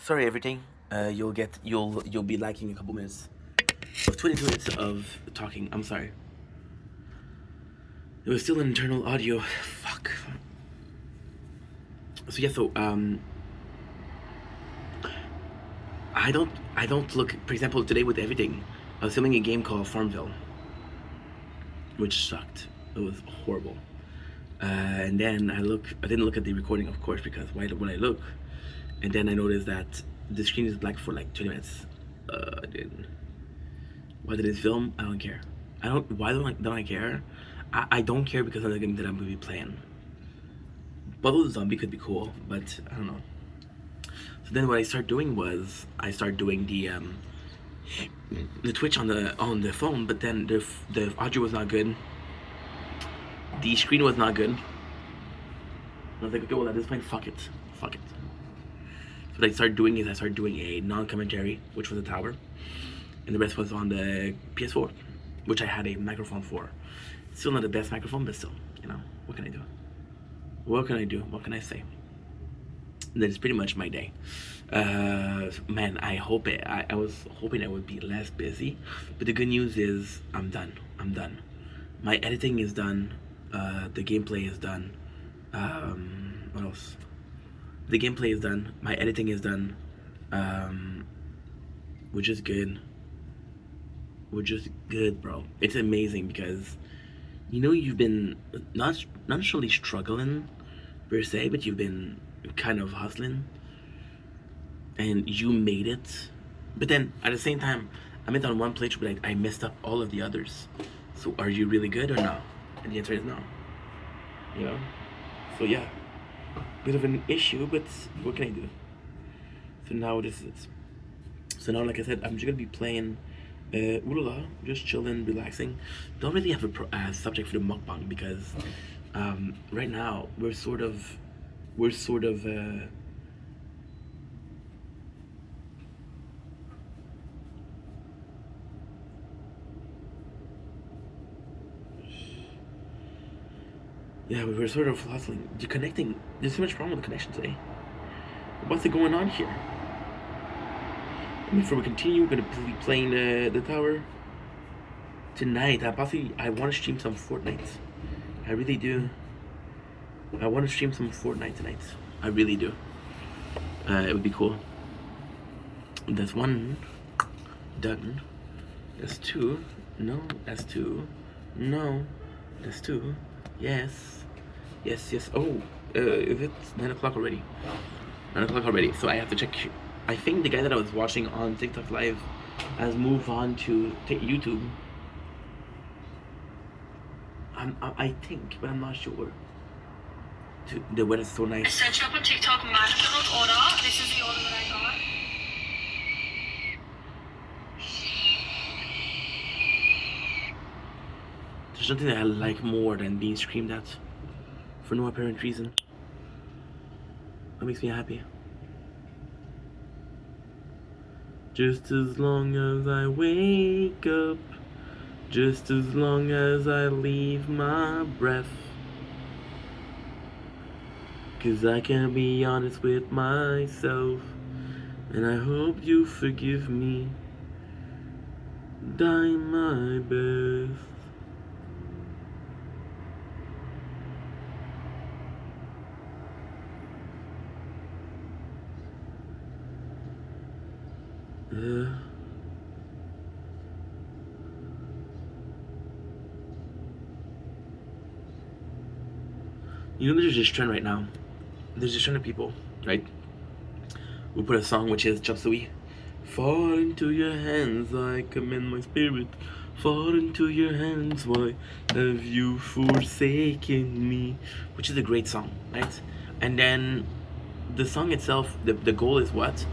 Sorry, everything. You'll be lacking a couple minutes of 22 minutes of talking. I'm sorry. It was still an internal audio. Fuck. So yeah. I don't look. For example, today with everything, I was filming a game called Farmville, which sucked. It was horrible. And then I didn't look at the recording, of course, because why would I look? And then I noticed that the screen is black for like 20 minutes. Dude. Why did it film? I don't care. Why don't I care? I don't care because of the game that I'm gonna be playing. Bubble the Zombie could be cool, but I don't know. So then what I started doing was I started doing the Twitch on the phone, but then the audio was not good. The screen was not good. I was like, okay, well at this point, fuck it. So what I started doing is I started doing a non-commentary, which was a tower, and the rest was on the PS4, which I had a microphone for. Still not the best microphone, but still, what can I do? What can I say? That's pretty much my day. Man, I was hoping I would be less busy, but the good news is I'm done. My editing is done. The gameplay is done. What else? The gameplay is done. My editing is done. Which is good. Bro. It's amazing because you've been not necessarily struggling per se, but you've been kind of hustling, and you made it. But then at the same time, I made on one playthrough, but I messed up all of the others. So are you really good or no? And the answer is no. So yeah, bit of an issue, but what can I do? So now this is it. So now, like I said, I'm just gonna be playing Ulala, just chilling, relaxing. Don't really have a subject for the mukbang because right now we're sort of yeah, we're sort of hustling. Connecting. There's too much problem with the connection today. What's going on here? Before we continue, we're gonna be playing the tower tonight. I want to stream some Fortnite. I really do. I want to stream some Fortnite tonight. I really do. It would be cool. That's one. Done. That's two. No. That's two. No. That's two. Yes. Oh, is it 9 o'clock already? 9 o'clock already. So I have to check. I think the guy that I was watching on TikTok Live has moved on to YouTube. I think, but I'm not sure. The weather's so nice. I searched up on TikTok, might have the wrong order. This is the order that I got. There's nothing that I like more than being screamed at for no apparent reason. That makes me happy. Just as long as I wake up, just as long as I leave my breath, 'cause I can be honest with myself, and I hope you forgive me. Die my best. There's this trend right now. There's this trend of people, right? We put a song which is Chop Suey. Fall into your hands, I commend my spirit. Fall into your hands, why have you forsaken me? Which is a great song, right? And then the song itself, the goal is what?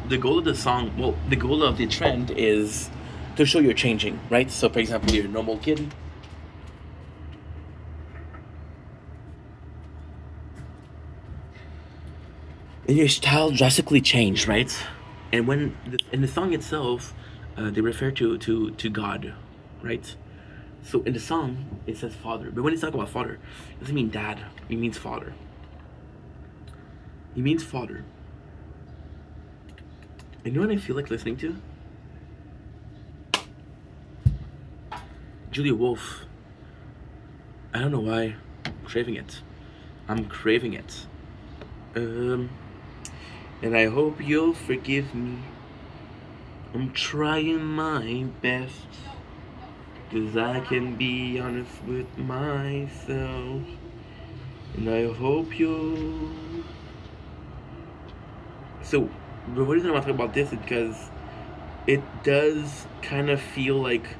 The goal of the song, well, the goal of the trend is to show you're changing, right? So, for example, you're a normal kid. And your style drastically changed, right? And when in the song itself, they refer to God, right? So in the song, it says father. But when it's talking about father, it doesn't mean dad. It means father. It means father. You know what I feel like listening to? Julia Wolf. I don't know why. I'm craving it. I'm craving it. And I hope you'll forgive me. I'm trying my best. 'Cause I can be honest with myself. And I hope you'll... So, the reason I want to talk about this is because it does kind of feel like...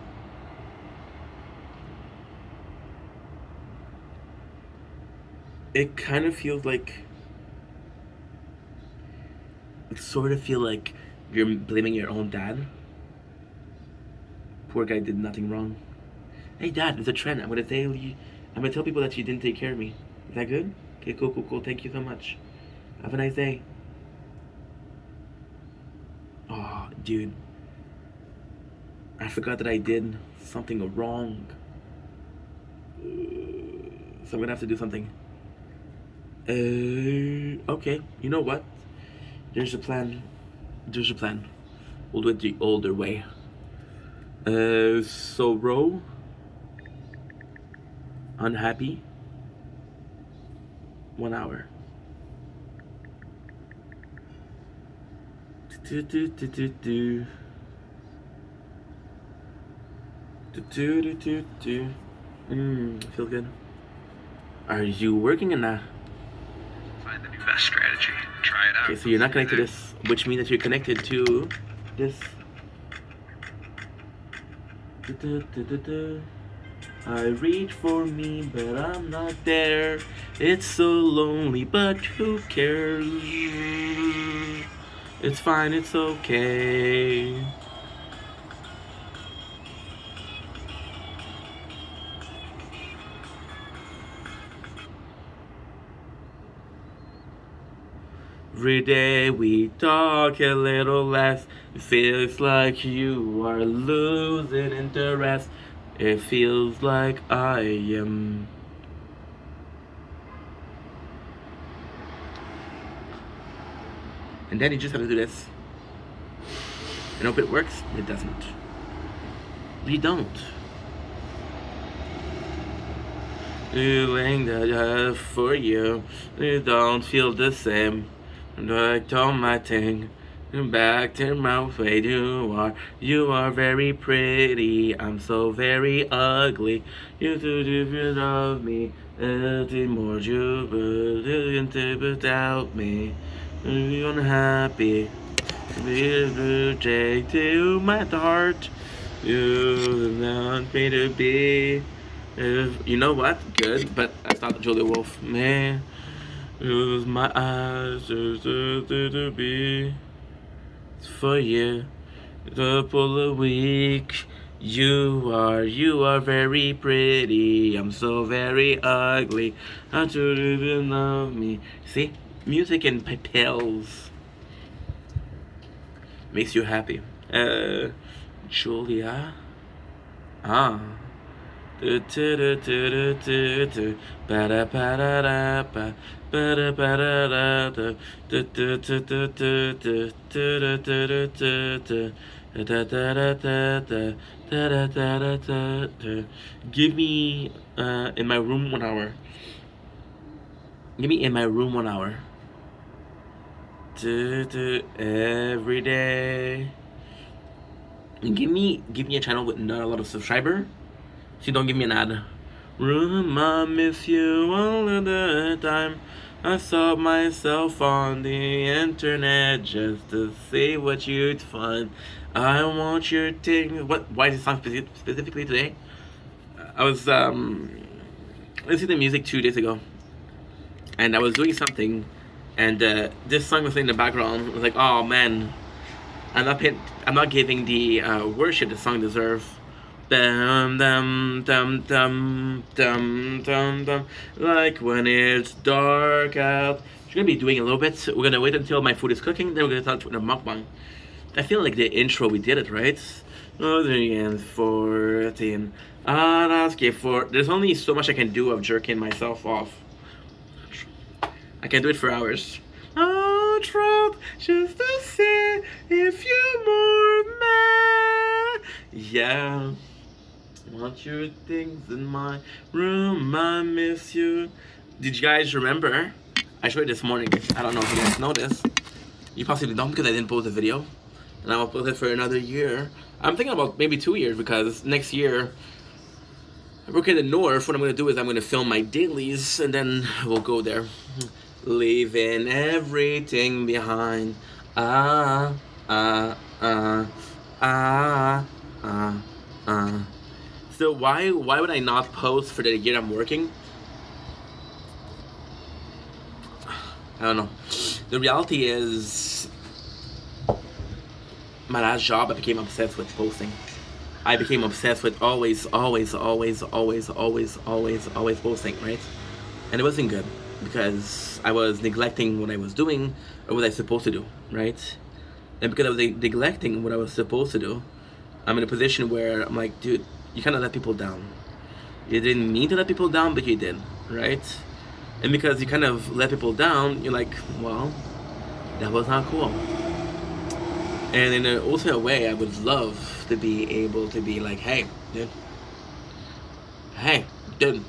It kind of feels like... It sort of feel like you're blaming your own dad. Poor guy did nothing wrong. Hey dad, it's a trend. I'm gonna tell people that you didn't take care of me. Is that good? Okay, cool. Thank you so much. Have a nice day. Oh, dude. I forgot that I did something wrong. So I'm gonna have to do something. Okay. You know what? There's a plan. We'll do it the older way. So row. Unhappy. 1 hour. Feel good. Are you working in that? Find the new best strategy. Try it out. Okay, so you're not connected to this, which means that you're connected to this. I reach for me, but I'm not there. It's so lonely, but who cares? It's fine, it's okay. Every day we talk a little less. It feels like you are losing interest. It feels like I am. And then you just have to do this. And hope it works. It doesn't. We don't. Doing that for you. You don't feel the same. And I told my thing. Back to my way you are very pretty. I'm so very ugly. You do love me. Nothing more you believe without me. You're unhappy. Take to my heart. You want me to be. You know what? Good, but that's not Julia Wolf. Man, use my eyes to be for you. Couple of weeks. You are very pretty. I'm so very ugly. I should even love me. See, music and pills makes you happy. Julia. Ah. Give me in my room 1 hour. Give me in my room 1 hour. Every day. Give me a channel with not a lot of subscribers. So don't give me an ad. I miss you all of the time. I saw myself on the internet just to see what you'd find. I want your thing. What? Why is this song specifically today? I was listening to music 2 days ago, and I was doing something, and this song was in the background. I was like, oh man, I'm not giving the worship the song deserves. Dum dum dum dum dum dum dum. Like when it's dark out. We're gonna be doing a little bit. We're gonna wait until my food is cooking. Then we're gonna start with the mukbang. I feel like the intro we did it right. Oh, the 14. I'll ask you for. There's only so much I can do of jerking myself off. I can do it for hours. own truth just to see if you're more mad. Yeah. Want your things in my room, I miss you. Did you guys remember? I showed it this morning. I don't know if you guys noticed. You possibly don't because I didn't post the video. And I will post it for another year. I'm thinking about maybe 2 years because next year, working in the north, what I'm going to do is I'm going to film my dailies and then we'll go there. Leaving everything behind. Ah, ah, ah, ah, ah, ah. So why would I not post for the year I'm working? I don't know. The reality is, my last job I became obsessed with posting. I became obsessed with always posting, right? And it wasn't good because I was neglecting what I was doing or what I was supposed to do, right? And because I was neglecting what I was supposed to do, I'm in a position where I'm like, dude, you kind of let people down. You didn't mean to let people down, but you did, right? And because you kind of let people down, you're like, well, that was not cool. And in also a way, I would love to be able to be like, hey, dude. Hey, dude.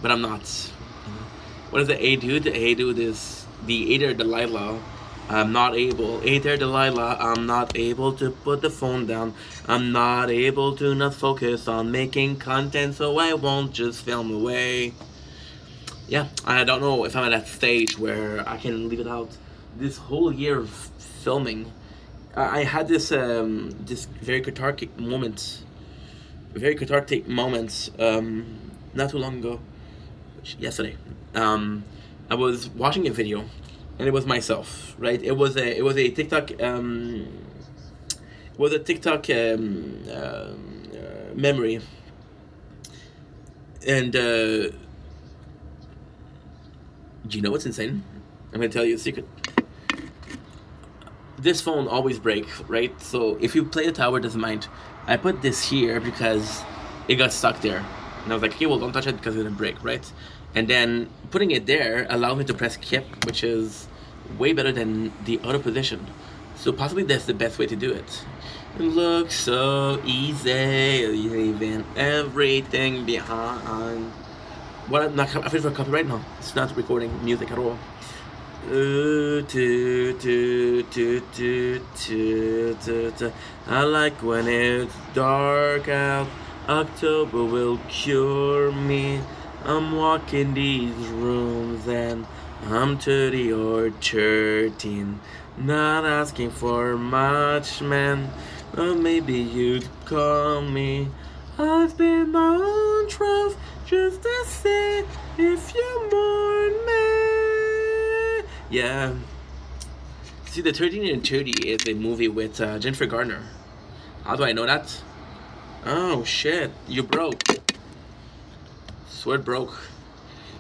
But I'm not. What is the hey dude? The hey dude is the Aether Delilah. I'm not able. Aether Delilah, I'm not able to put the phone down. I'm not able to not focus on making content, so I won't just film away. Yeah, I don't know if I'm at that stage where I can leave it out. This whole year of filming, I had this this very cathartic moment, not too long ago, yesterday. I was watching a video, and it was myself, right? It was a TikTok memory, and do you know what's insane? I'm gonna tell you a secret. This phone always breaks, right? So if you play the tower, doesn't mind. I put this here because it got stuck there. And I was like, okay, well, don't touch it because it's gonna break, right? And then putting it there allowed me to press kip, which is way better than the other position. So possibly that's the best way to do it. It looks so easy, leaving everything behind. What, I'm not afraid for copyright? No, it's not recording music at all. I like when it's dark out. October will cure me. I'm walking these rooms and I'm 30 or 13. Not asking for much, man. But maybe you'd call me. I've been my own trough just to say if you mourn me. Yeah. See, the 13 and 30 is a movie with Jennifer Garner. How do I know that? Oh shit, you broke. Swear broke.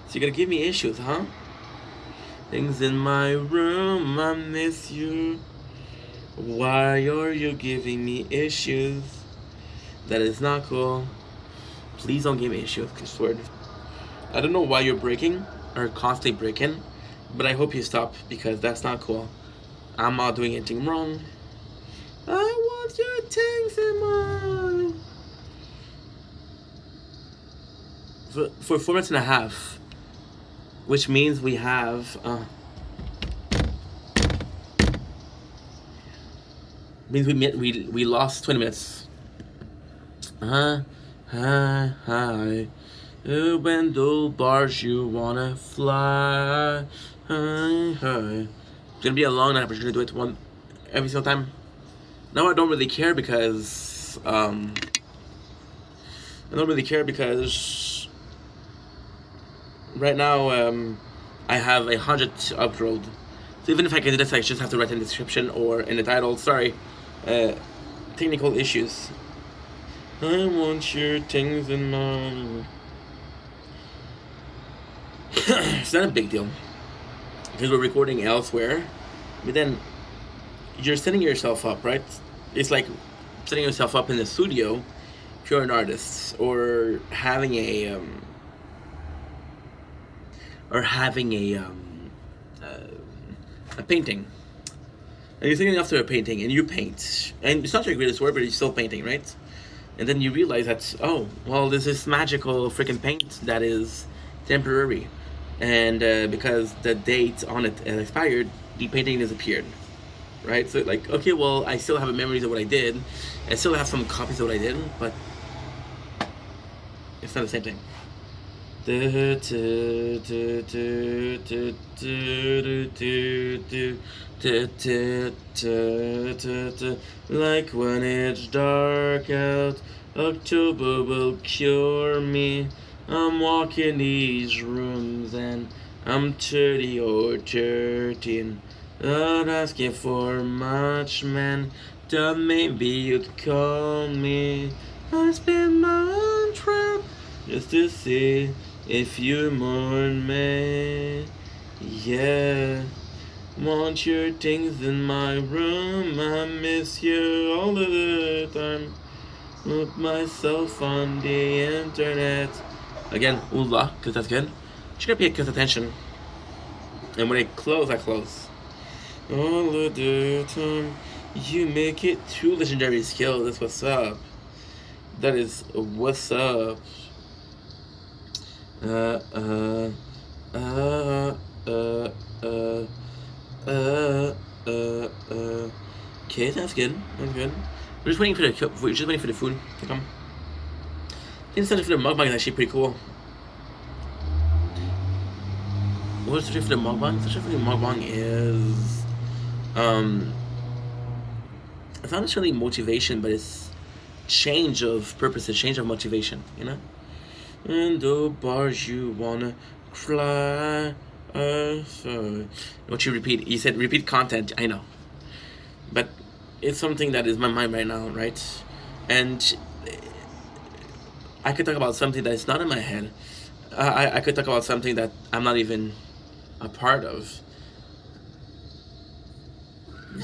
So you're gonna give me issues, huh? Things in my room, I miss you. Why are you giving me issues? That is not cool. Please don't give me issues, I swear. I don't know why you're breaking or constantly breaking, but I hope you stop because that's not cool. I'm not doing anything wrong. I want your things in mine. For 4 minutes and a half, which means we have means we lost 20 minutes. Hi. Wendell bars, you wanna fly? Hi. It's gonna be a long night, but you're gonna do it every single time. Now I don't really care because right now I have 100 to upload. So even if I can do this, I just have to write in the description or in the title. Sorry, technical issues. I want your things in mine. It's not a big deal because we're recording elsewhere, but then you're setting yourself up, right? It's like setting yourself up in the studio if you're an artist, or having a a painting. And you're sitting after a painting and you paint. And it's not your greatest work, but you're still painting, right? And then you realize that, oh, well, there's this magical freaking paint that is temporary. And because the date on it has expired, the painting disappeared. Right? So, like, okay, well, I still have memories of what I did. I still have some copies of what I did, but it's not the same thing. Like when it's dark out, October will cure me. I'm walking these rooms and I'm 30 or 13. Not asking for much, man. Thought maybe you'd call me. I spend my trip just to see if you mourn me. Yeah. Want your things in my room. I miss you all the time. Put myself on the internet. Again, ooh-la, because that's good. Just gotta pay close attention. And when I close, I close. All of the time. You make it 2 legendary skills. That's what's up. That is what's up. Okay, that's good. That's good. We're just waiting for the food to come. The incentive for the mukbang is actually pretty cool. What's the trick for the mukbang? The trick for the mukbang is it's not necessarily motivation, but it's change of purpose, a change of motivation, you know? And the bars you wanna fly. What you repeat? You said repeat content. I know, but it's something that is my mind right now, right? And I could talk about something that is not in my head. I could talk about something that I'm not even a part of. I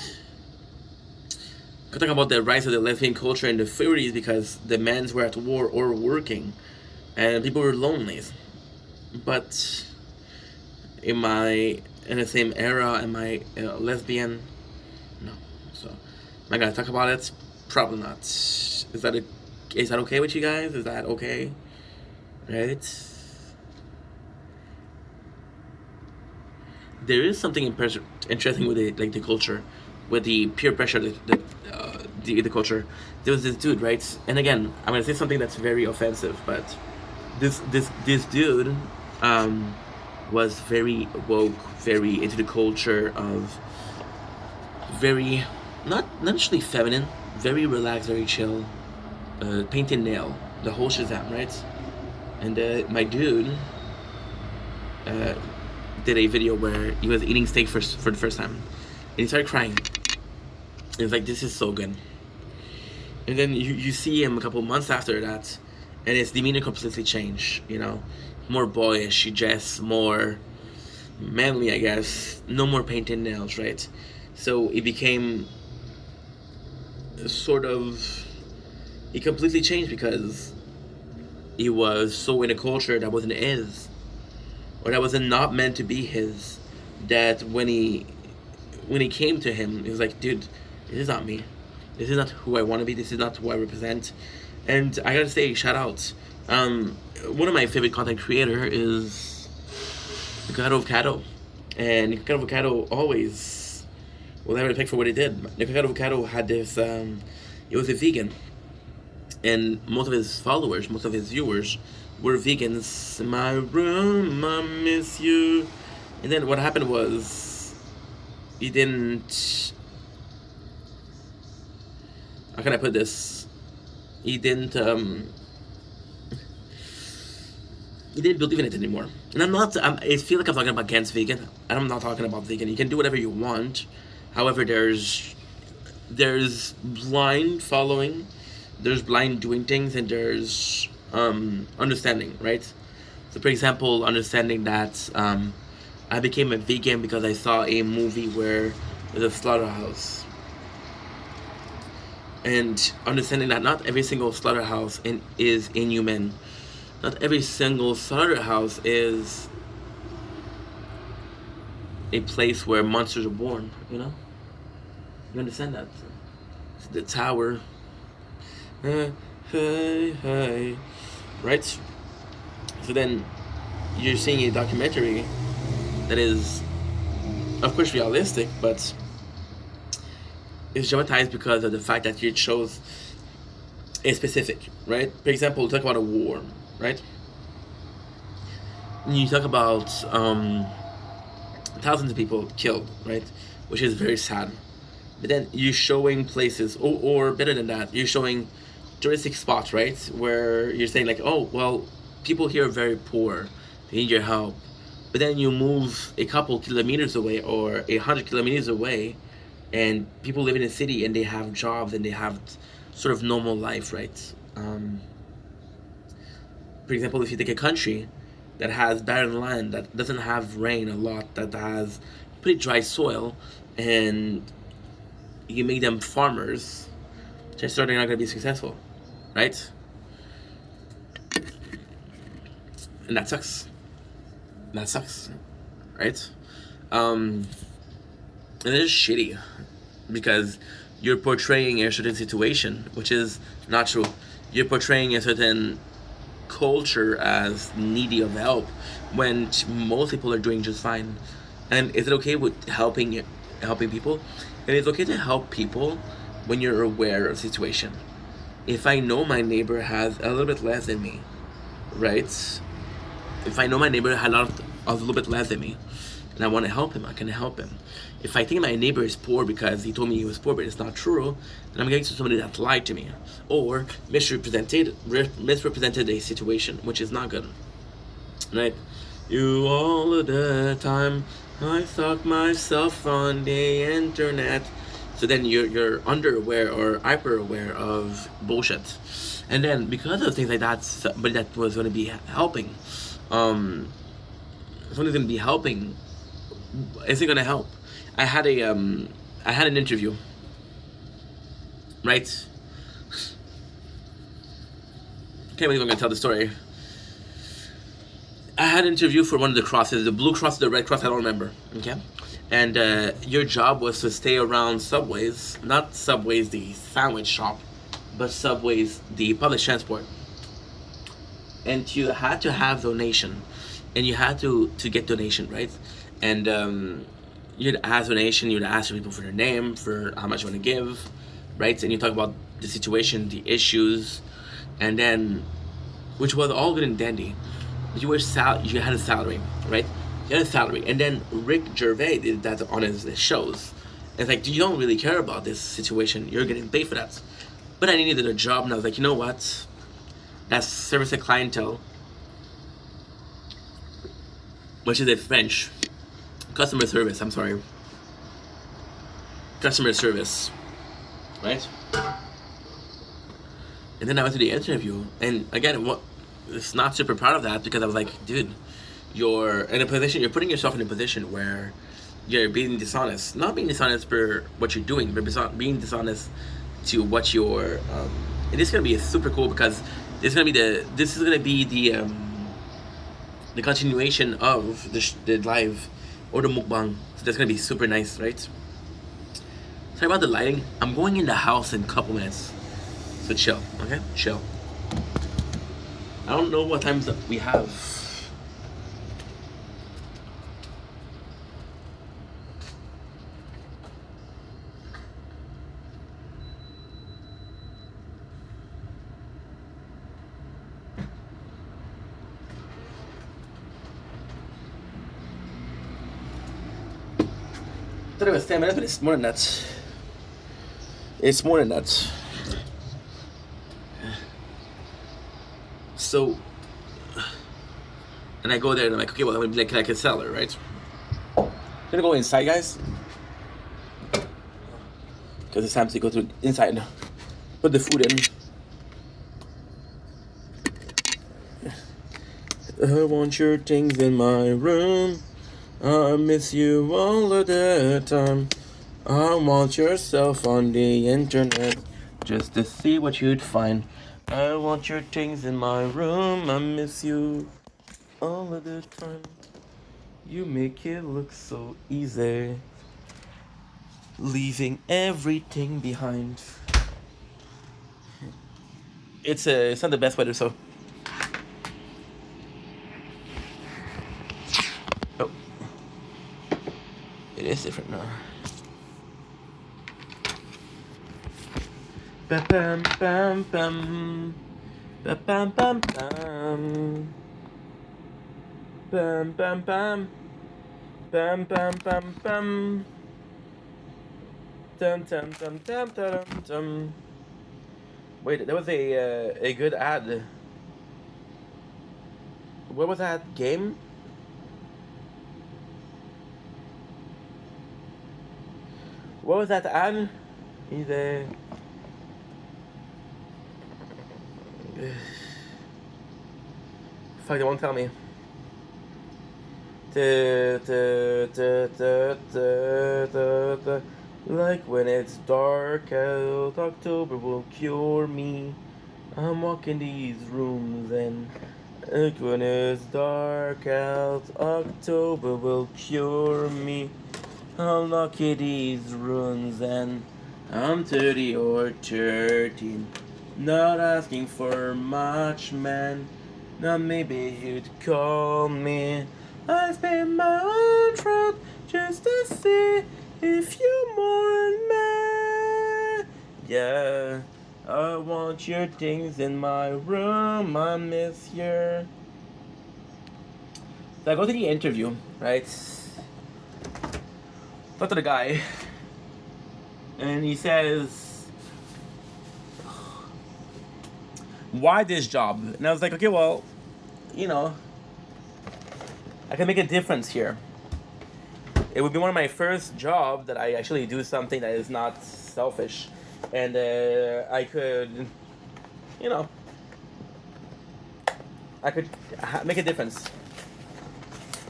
could talk about the rise of the lesbian culture in the 30s because the men were at war or working, and people were lonely. But in the same era, am I lesbian? No. So am I gonna talk about it? Probably not. Is that okay with you guys? Is that okay? Right? There is something interesting with the culture, with the peer pressure, the culture. There was this dude, right? And again, I'm gonna say something that's very offensive, but this dude was very woke, very into the culture of very not actually feminine, very relaxed, very chill, painting nail, the whole shazam, right? And my dude did a video where he was eating steak for the first time, and he started crying. And he's like, "This is so good." And then you see him a couple months after that, and his demeanor completely changed. You know, more boyish, he dressed more manly, I guess. No more painting nails, right? So he became sort of. He completely changed because he was so in a culture that wasn't his, or that was not meant to be his, that when he came to him, he was like, dude, this is not me. This is not who I want to be. This is not who I represent. And I gotta say, shout out. One of my favorite content creator is Nikocado Avocado. And Nikocado Avocado always will have respect for what he did. Nikocado Avocado had this, he was a vegan. And most of his followers, most of his viewers were vegans. In my room, I miss you. And then what happened was, he didn't. How can I put this? He didn't believe in it anymore. And I feel like I'm talking about against vegan. And I'm not talking about vegan. You can do whatever you want. However, there's blind following, there's blind doing things, and there's understanding, right? So for example, understanding that I became a vegan because I saw a movie where there's a slaughterhouse, and understanding that not every single slaughterhouse is inhuman. Not every single slaughterhouse is a place where monsters are born. You know, you understand that? The tower. Hey, hey, right? So then you're seeing a documentary that is, of course, realistic, but it's dramatized because of the fact that it shows a specific, right? For example, talk about a war, right? You talk about thousands of people killed, right? Which is very sad. But then you're showing places, or better than that, you're showing touristic spots, right? Where you're saying like, oh, well, people here are very poor, they need your help. But then you move a couple kilometers away or 100 kilometers away, and people live in a city and they have jobs and they have sort of normal life, right? For example, if you take a country that has barren land, that doesn't have rain a lot, that has pretty dry soil, and you make them farmers, chances are they're not going to be successful, right? And that sucks. That sucks, right? And it's shitty because you're portraying a certain situation, which is not true. You're portraying a certain culture as needy of help when most people are doing just fine. And is it okay with helping people? And it's okay to help people when you're aware of the situation. If I know my neighbor has a little bit less than me, right? If I know my neighbor had a little bit less than me, and I want to help him, I can help him. If I think my neighbor is poor because he told me he was poor, but it's not true, then I'm getting to somebody that lied to me or misrepresented a situation, which is not good, right? You all of the time, I thought myself on the internet. So then you're underaware or hyper aware of bullshit, and then because of things like that, somebody that was going to be helping, somebody's going to be helping, isn't going to help. I had an interview, right? Can't believe I'm going to tell the story. I had an interview for one of the crosses, the Blue Cross, the Red Cross, I don't remember, okay? And your job was to stay around Subways, not Subways the sandwich shop, but Subways the public transport. And you had to have donation, and you had to get donation, right? And you'd ask donation, you'd ask people for their name, for how much you want to give, right? And you talk about the situation, the issues, and then, which was all good and dandy. You had a salary, right? You had a salary, and then Rick Gervais did that on his shows. It's like, you don't really care about this situation. You're getting paid for that. But I needed a job, and I was like, you know what? That's service a clientele, which is a French. Customer service, I'm sorry. Customer service, right? And then I went to the interview, and again, it's not super proud of that because I was like, dude, you're in a position, you're putting yourself in a position where you're being dishonest. Not being dishonest for what you're doing, but being dishonest to what you're. And this is gonna be super cool because this is gonna be the continuation of the live or the mukbang. So that's gonna be super nice, right? Sorry about the lighting. I'm going in the house in a couple minutes, so chill, okay? Chill. I don't know what times we have. I thought it was 10 minutes, but it's more than that. It's more than that. So, and I go there and I'm like, okay, well, I'm gonna be like a seller, right? I'm gonna go inside, guys, because it's time to go to inside. Put the food in. I want your things in my room. I miss you all of the time. I want yourself on the internet just to see what you'd find. I want your things in my room. I miss you all of the time. You make it look so easy, leaving everything behind. It's not the best weather, so. Oh, it is different now. Bam bam bam bam, bam bam bam bam, bam bam bam, bam bam bam bam, dum dum dum dum dum dum. Wait, that was a good ad. What was that game? What was that ad? Either. Fuck, they won't tell me. Like when it's dark out, October will cure me. I'm walking these rooms and like when it's dark out, October will cure me. I'm lucky these rooms and I'm 30 or 13. Not asking for much, man. Now maybe you'd call me. I spin my own truck just to see if you mourn me. Yeah, I want your things in my room. I miss your. So I go to the interview, right? Talk to the guy, and he says, "Why this job?" And I was like, "Okay, well, you know, I can make a difference here. It would be one of my first jobs that I actually do something that is not selfish, and I could, you know, I could make a difference.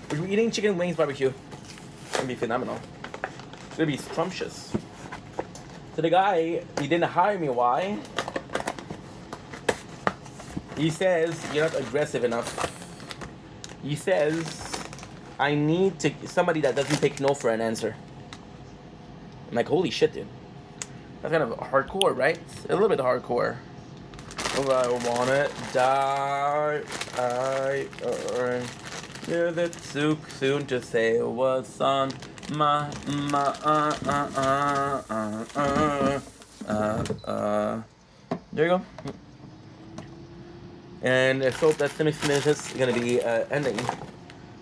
We're eating chicken wings barbecue. It's gonna be phenomenal. It's gonna be scrumptious." So the guy, he didn't hire me. Why? He says, "You're not aggressive enough." He says, "I need somebody that doesn't take no for an answer." I'm like, holy shit, dude. That's kind of hardcore, right? A little bit hardcore. Oh, I wanna die. Is it too soon to say what's on my There you go. And I hope that semi-minutes is gonna be ending.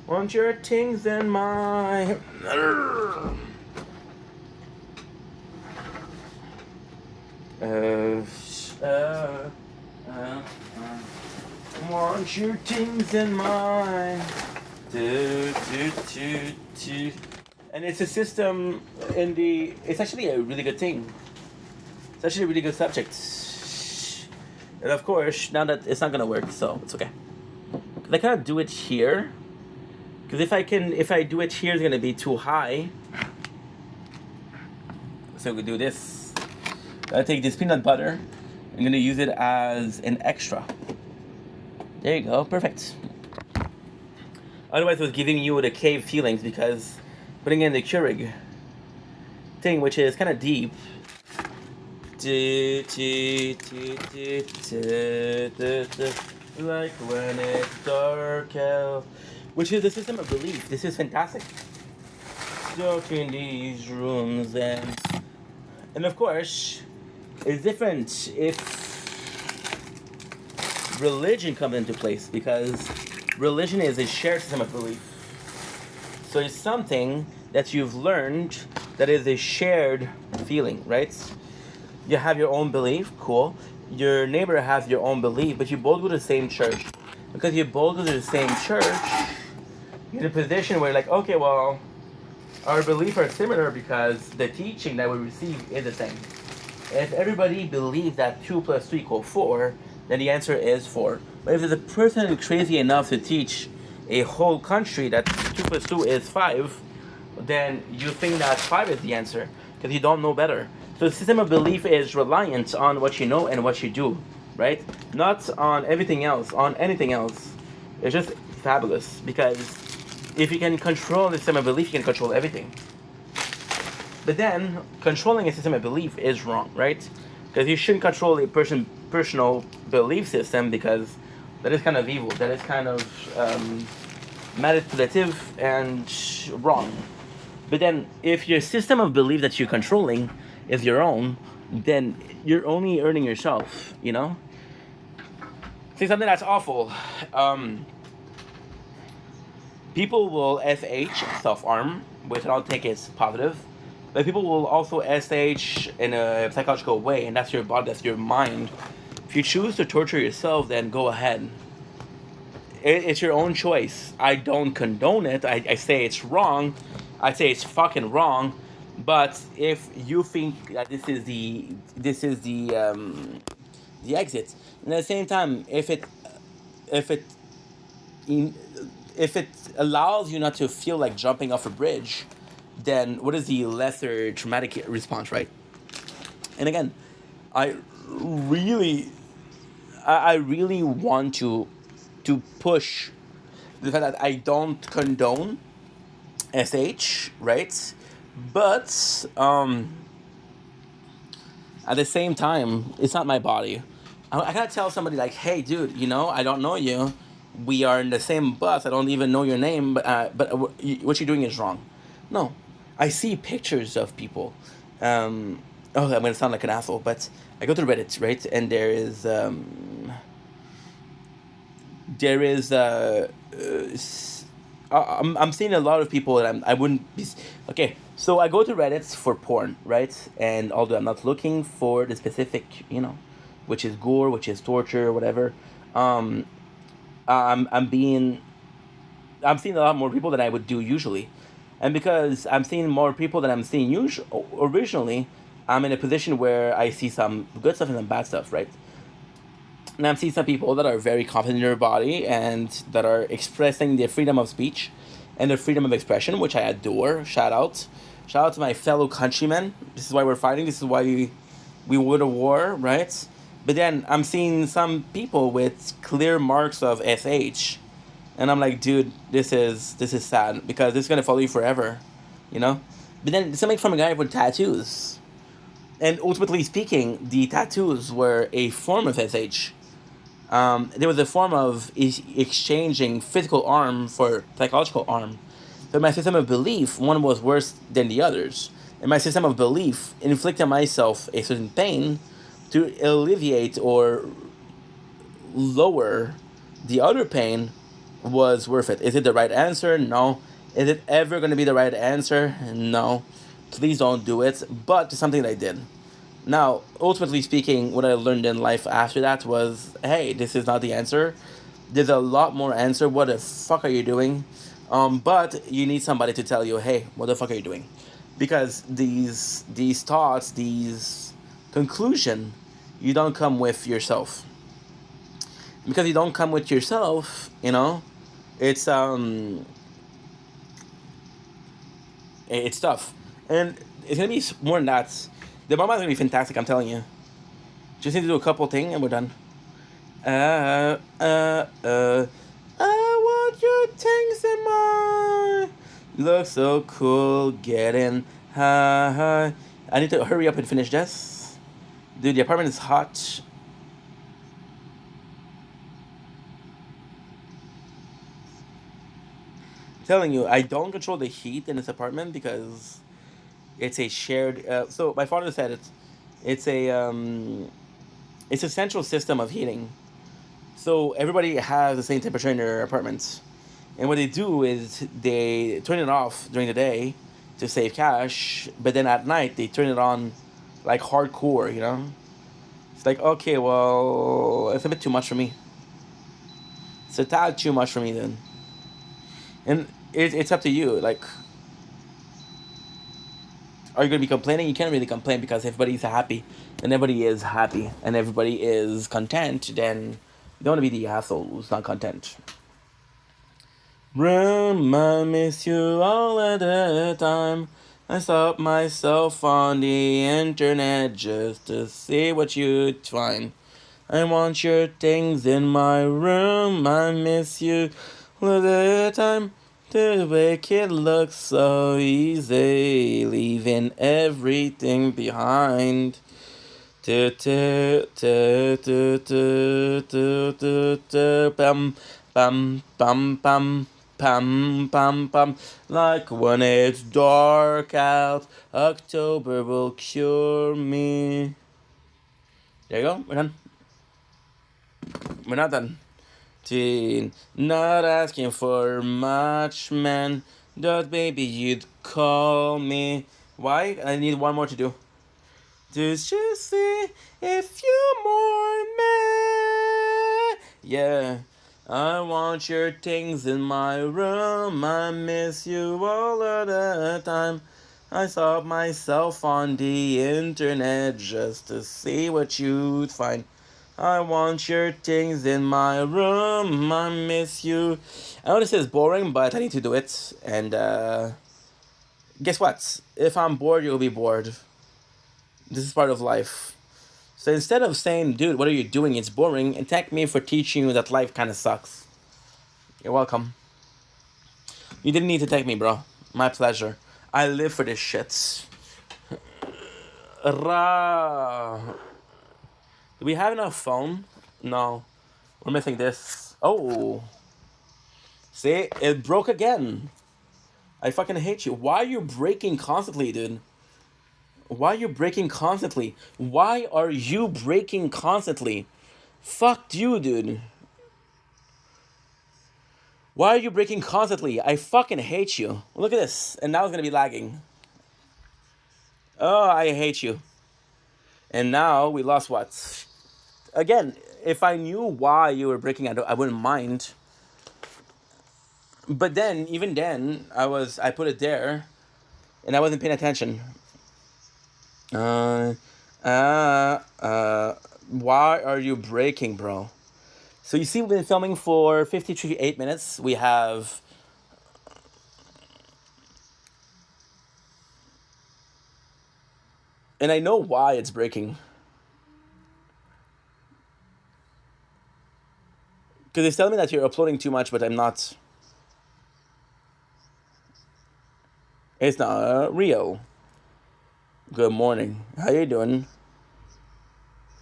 Want your things in my. Want your things in my. And it's a system in the. It's actually a really good thing. It's actually a really good subject. And of course, now that it's not gonna work, so it's okay. Cause I cannot do it here. Because if I do it here, it's gonna be too high. So we do this. I take this peanut butter. I'm gonna use it as an extra. There you go, perfect. Otherwise, it was giving you the cave feelings because putting in the Keurig thing, which is kind of deep. Like when it's dark out, which is the system of belief. This is fantastic. Dark in these rooms and of course, it's different if religion comes into place because religion is a shared system of belief. So it's something that you've learned that is a shared feeling, right? You have your own belief, cool. Your neighbor has your own belief, but you both go to the same church. Because you both go to the same church, you're in a position where, like, okay, well, our beliefs are similar because the teaching that we receive is the same. If everybody believes that 2 plus 2 equals 4, then the answer is 4. But if there's a person crazy enough to teach a whole country that 2 plus 2 is 5, then you think that 5 is the answer because you don't know better. So the system of belief is reliant on what you know and what you do, right? Not on everything else, on anything else. It's just fabulous because if you can control the system of belief, you can control everything. But then, controlling a system of belief is wrong, right? Because you shouldn't control a personal belief system, because that is kind of evil. That is kind of manipulative and wrong. But then, if your system of belief that you're controlling is your own, then you're only hurting yourself, you know? See, something that's awful. People will SH, self-harm, which I don't think is positive. But people will also SH in a psychological way, and that's your body, that's your mind. If you choose to torture yourself, then go ahead. It's your own choice. I don't condone it. I say it's wrong. I say it's fucking wrong. But if you think that this is the exit, and at the same time, if it allows you not to feel like jumping off a bridge, then what is the lesser traumatic response, right? And again, I really want to push the fact that I don't condone SH, right? But at the same time, it's not my body. I gotta tell somebody like, hey, dude, I don't know you. We are in the same bus. I don't even know your name, but what you're doing is wrong. No, I see pictures of people. I'm gonna sound like an asshole, but I go to Reddit, right? And there is I'm seeing a lot of people that I wouldn't be. Okay, so I go to Reddit for porn, right? And although I'm not looking for the specific, which is gore, which is torture, whatever, I'm seeing a lot more people than I would do usually, and because I'm seeing more people than I'm seeing originally, I'm in a position where I see some good stuff and some bad stuff, right? And I'm seeing some people that are very confident in their body and that are expressing their freedom of speech and their freedom of expression, which I adore. Shout out to my fellow countrymen. This is why we're fighting. This is why we won a war, right? But then I'm seeing some people with clear marks of SH, and I'm like, dude, this is sad, because this is gonna follow you forever, But then something from a guy with tattoos, and ultimately speaking, the tattoos were a form of SH. There was a form of exchanging physical harm for psychological harm. But my system of belief, one was worse than the others. And my system of belief, inflicting myself a certain pain to alleviate or lower the other pain, was worth it. Is it the right answer? No. Is it ever going to be the right answer? No. Please don't do it. But it's something that I did. Now, ultimately speaking, what I learned in life after that was, hey, this is not the answer. There's a lot more answer. What the fuck are you doing? But you need somebody to tell you, hey, what the fuck are you doing? Because these thoughts, these conclusion, you don't come with yourself. Because you don't come with yourself, it's it's tough. And it's gonna be more than that. The mama is gonna be fantastic, I'm telling you. Just need to do a couple things and we're done. I want your things in my. Look so cool, getting high. I need to hurry up and finish this. Dude, the apartment is hot. I'm telling you, I don't control the heat in this apartment because it's a shared. So my father said it's a central system of heating. So everybody has the same temperature in their apartments, and what they do is they turn it off during the day to save cash, but then at night they turn it on like hardcore. It's like, okay, well, it's a bit too much for me. It's a tad too much for me then, and it's up to you. Like, are you going to be complaining? You can't really complain because everybody's happy, and everybody is happy, and everybody is content. Then you don't want to be the asshole who's not content. I miss you all at the time. I stop myself on the internet just to see what you'd find. I want your things in my room. I miss you all the time. To make it look so easy, leaving everything behind. Bum bum bum bum bum bum bum. Like when it's dark out, October will cure me. There you go. We're done. We're not done. Teen, not asking for much, man. Thought maybe you'd call me. Why? I need one more to do. Just you see if you're more me. Yeah. I want your things in my room. I miss you all of the time. I saw myself on the internet just to see what you'd find. I want your things in my room. I miss you. I know this is boring, but I need to do it. And guess what? If I'm bored, you'll be bored. This is part of life. So instead of saying, dude, what are you doing? It's boring, and thank me for teaching you that life kind of sucks. You're welcome. You didn't need to thank me, bro. My pleasure. I live for this shit. Ra. Do we have enough phone? No. We're missing this. Oh. See? It broke again. I fucking hate you. Why are you breaking constantly, dude? Why are you breaking constantly? Why are you breaking constantly? Fuck you, dude. Why are you breaking constantly? I fucking hate you. Look at this. And now it's gonna be lagging. Oh, I hate you. And now we lost what? Again, if I knew why you were breaking, I wouldn't mind. But then, even then, I put it there, and I wasn't paying attention. Why are you breaking, bro? So you see, we've been filming for 58 minutes. We have... And I know why it's breaking. Because it's telling me that you're uploading too much, but I'm not. It's not real. Good morning. How you doing?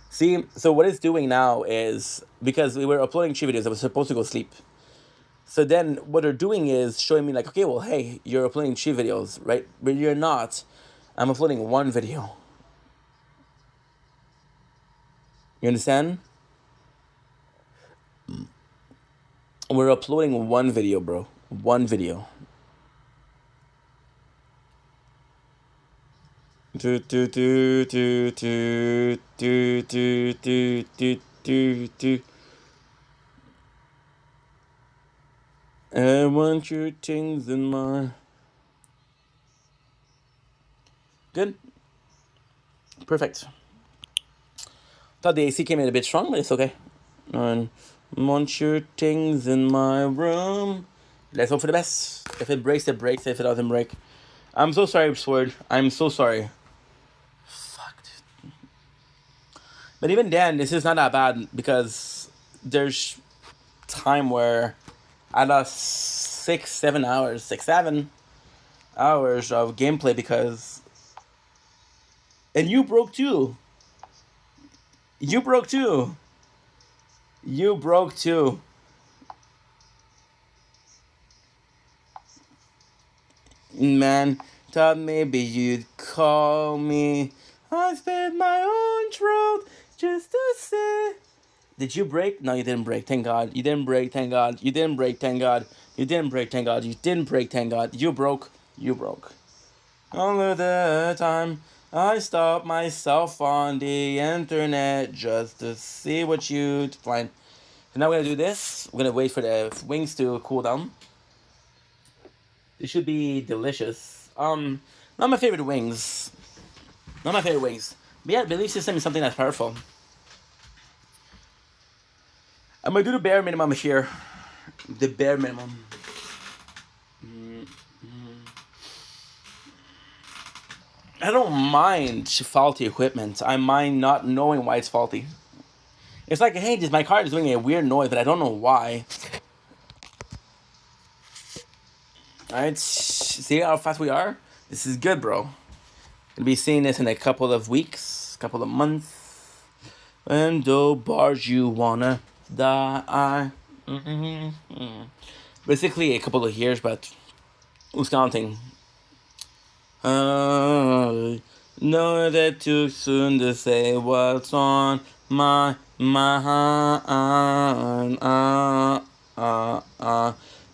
See, so what it's doing now is, because we were uploading 3 videos, I was supposed to go sleep. So then what they're doing is showing me like, okay, well, hey, you're uploading 3 videos, right? But you're not. I'm uploading 1 video. You understand? We're uploading 1 video, bro. 1 video. Do do do do do do do do do do do. I want your things in my... Good. Perfect. Thought the AC came in a bit strong, but it's okay. And want your things in my room. Let's hope for the best. If it breaks, it breaks. If it doesn't break, I'm so sorry, Sword. I'm so sorry. Fuck, dude. But even then, this is not that bad, because there's time where I lost 7 hours of gameplay because... And you broke too. You broke too. You broke too. Man, thought maybe you'd call me. I spit my own throat just to say... Did you break? No, you didn't break. Thank God. You didn't break. Thank God. You didn't break. Thank God. You didn't break. Thank God. You didn't break. Thank God. You broke. You broke. All of the time, I stop myself on the internet just to see what you'd find. So now we're gonna do this. We're gonna wait for the wings to cool down. It should be delicious. Not my favorite wings. Not my favorite wings. But yeah, belief system is something that's powerful. I'm gonna do the bare minimum here. The bare minimum. I don't mind faulty equipment. I mind not knowing why it's faulty. It's like, hey, my car is doing a weird noise, but I don't know why. Alright, see how fast we are? This is good, bro. Gonna be seeing this in a couple of weeks, couple of months. And oh, bars, you wanna die. Basically, a couple of years, but who's counting? Know that too soon to say what's on my mind.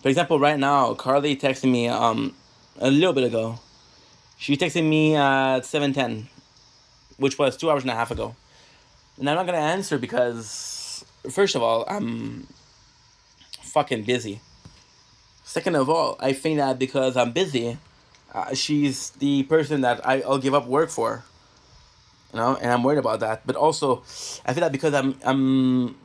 For example, right now, Carly texted me a little bit ago. She texted me at 7:10, which was 2 hours and a half ago. And I'm not gonna answer because, first of all, I'm fucking busy. Second of all, I think that because I'm busy, she's the person that I'll give up work for, and I'm worried about that. But also, I feel that because I'm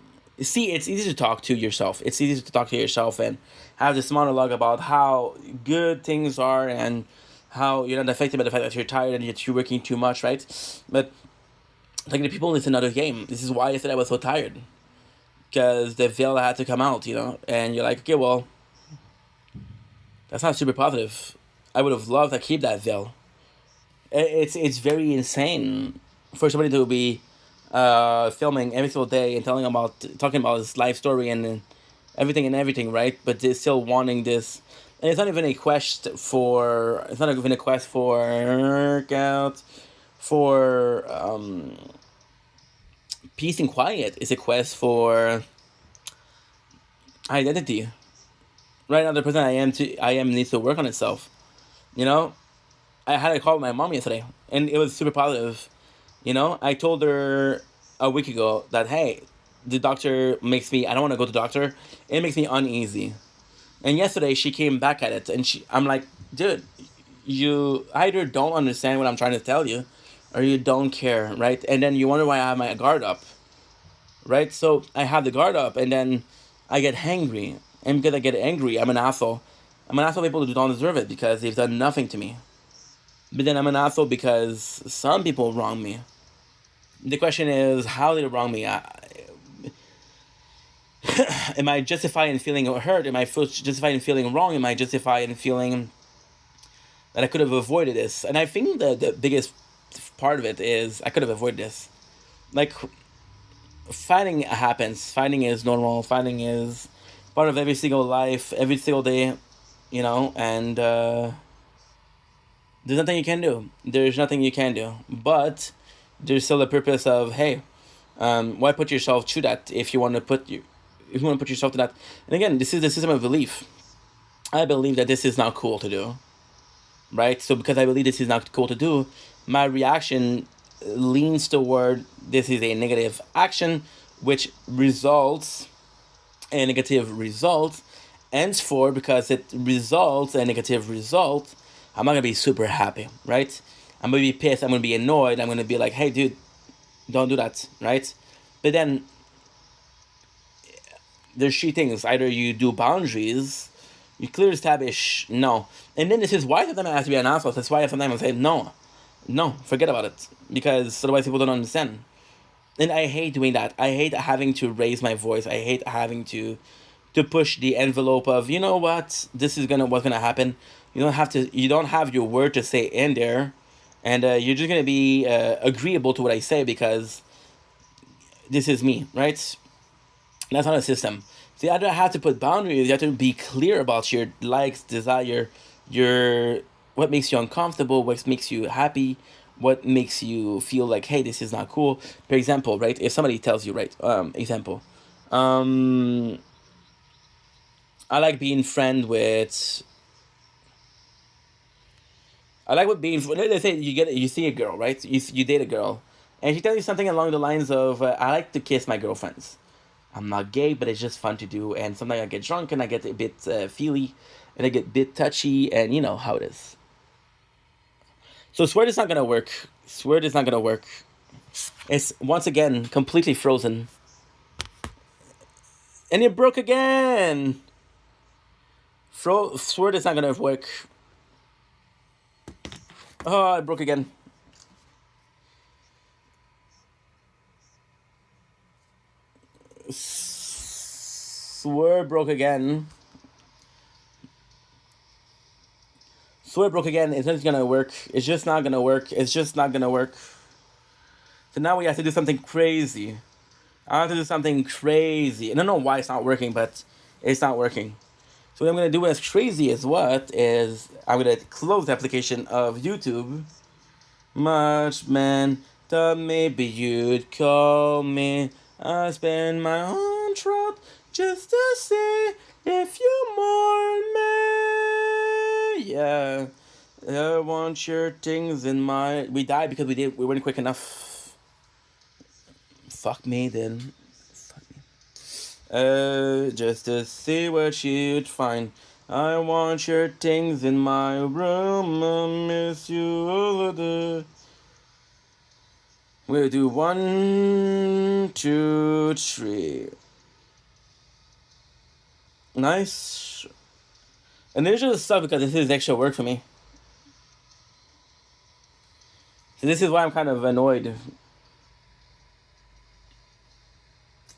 see, it's easy to talk to yourself. It's easy to talk to yourself and have this monologue about how good things are and how you're not affected by the fact that you're tired and that you're working too much, right? But talking to people is another game. This is why I said I was so tired, because the veil had to come out, and you're like, okay, well, that's not super positive. I would have loved to keep that veil. It's very insane for somebody to be filming every single day and talking about his life story and everything, right? But they're still wanting this, and it's not even a quest for. It's not even a quest for workout, for peace and quiet. It's a quest for identity. Right now, the person I am needs to work on itself. You know, I had a call with my mom yesterday, and it was super positive. I told her a week ago that, hey, the doctor makes me. I don't want to go to the doctor. It makes me uneasy. And yesterday she came back at it, and I'm like, dude, you either don't understand what I'm trying to tell you, or you don't care, right? And then you wonder why I have my guard up, right? So I have the guard up, and then I get hangry, and because I get angry, I'm an asshole. I'm an asshole to people who don't deserve it because they've done nothing to me. But then I'm an asshole because some people wrong me. The question is, how did it wrong me? Am I justified in feeling hurt? Am I justified in feeling wrong? Am I justified in feeling that I could have avoided this? And I think the biggest part of it is I could have avoided this. Like, fighting happens. Fighting is normal. Fighting is part of every single life, every single day, and there's nothing you can do. There's nothing you can do. But there's still the purpose of, hey, why put yourself through that if you want to put yourself to that? And again, this is the system of belief. I believe that this is not cool to do, right? So because I believe this is not cool to do, my reaction leans toward this is a negative action, which results in a negative result. Henceforth, because it results in a negative result, I'm not gonna be super happy, right? I'm gonna be pissed. I'm gonna be annoyed. I'm gonna be like, hey, dude, don't do that, right? But then there's three things. Either you do boundaries, you clearly establish no. And then this is why sometimes I have to be an asshole. That's why sometimes I say no. No, forget about it. Because otherwise people don't understand. And I hate doing that. I hate having to raise my voice. I hate having to push the envelope of, you know what, this is what's gonna happen. You don't have your word to say in there, and you're just gonna be agreeable to what I say because this is me, right? That's not a system. So you either have to put boundaries, you have to be clear about your likes, desire, your what makes you uncomfortable, what makes you happy, what makes you feel like, hey, this is not cool. For example, right? If somebody tells you, right? Example. I like being friend with. I like what being. Let's say you see a girl, right? You date a girl, and she tells you something along the lines of, "I like to kiss my girlfriends. I'm not gay, but it's just fun to do. And sometimes I get drunk and I get a bit feely, and I get a bit touchy, and you know how it is." So swear it's not gonna work. Swear it's not gonna work. It's once again completely frozen, and it broke again. Swear it's not gonna work. Oh, it broke again. Swear broke again. So it broke again. It's not gonna work. It's just not gonna work. It's just not gonna work. So now we have to do something crazy. I have to do something crazy. I don't know why it's not working, but it's not working. So what I'm gonna do as crazy as what is I'm gonna close the application of YouTube. Much man, thought maybe you'd call me. I spend my own throat just to see if you mourn me. Yeah, I want your things in my. We died because we weren't quick enough. Fuck me then. Fuck me. Just to see what you'd find. I want your things in my room. I miss you all of the. We'll do 1, 2, 3. Nice. And this just sucks because this is extra work for me. So this is why I'm kind of annoyed.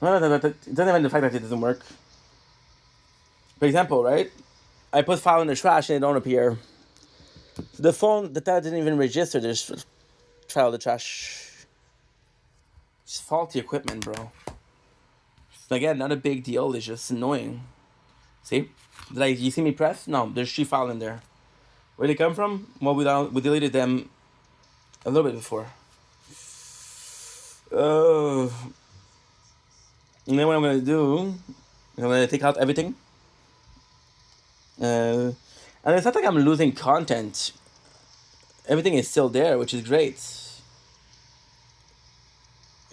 No, it doesn't even the fact that it doesn't work. For example, right? I put file in the trash and it don't appear. So the phone, the tab didn't even register this file in the trash. It's faulty equipment, bro. So again, not a big deal. It's just annoying. See? You see me press? No, there's 3 files in there. Where they come from? Well, we deleted them a little bit before. And then what I'm gonna do, I'm gonna take out everything. And it's not like I'm losing content. Everything is still there, which is great.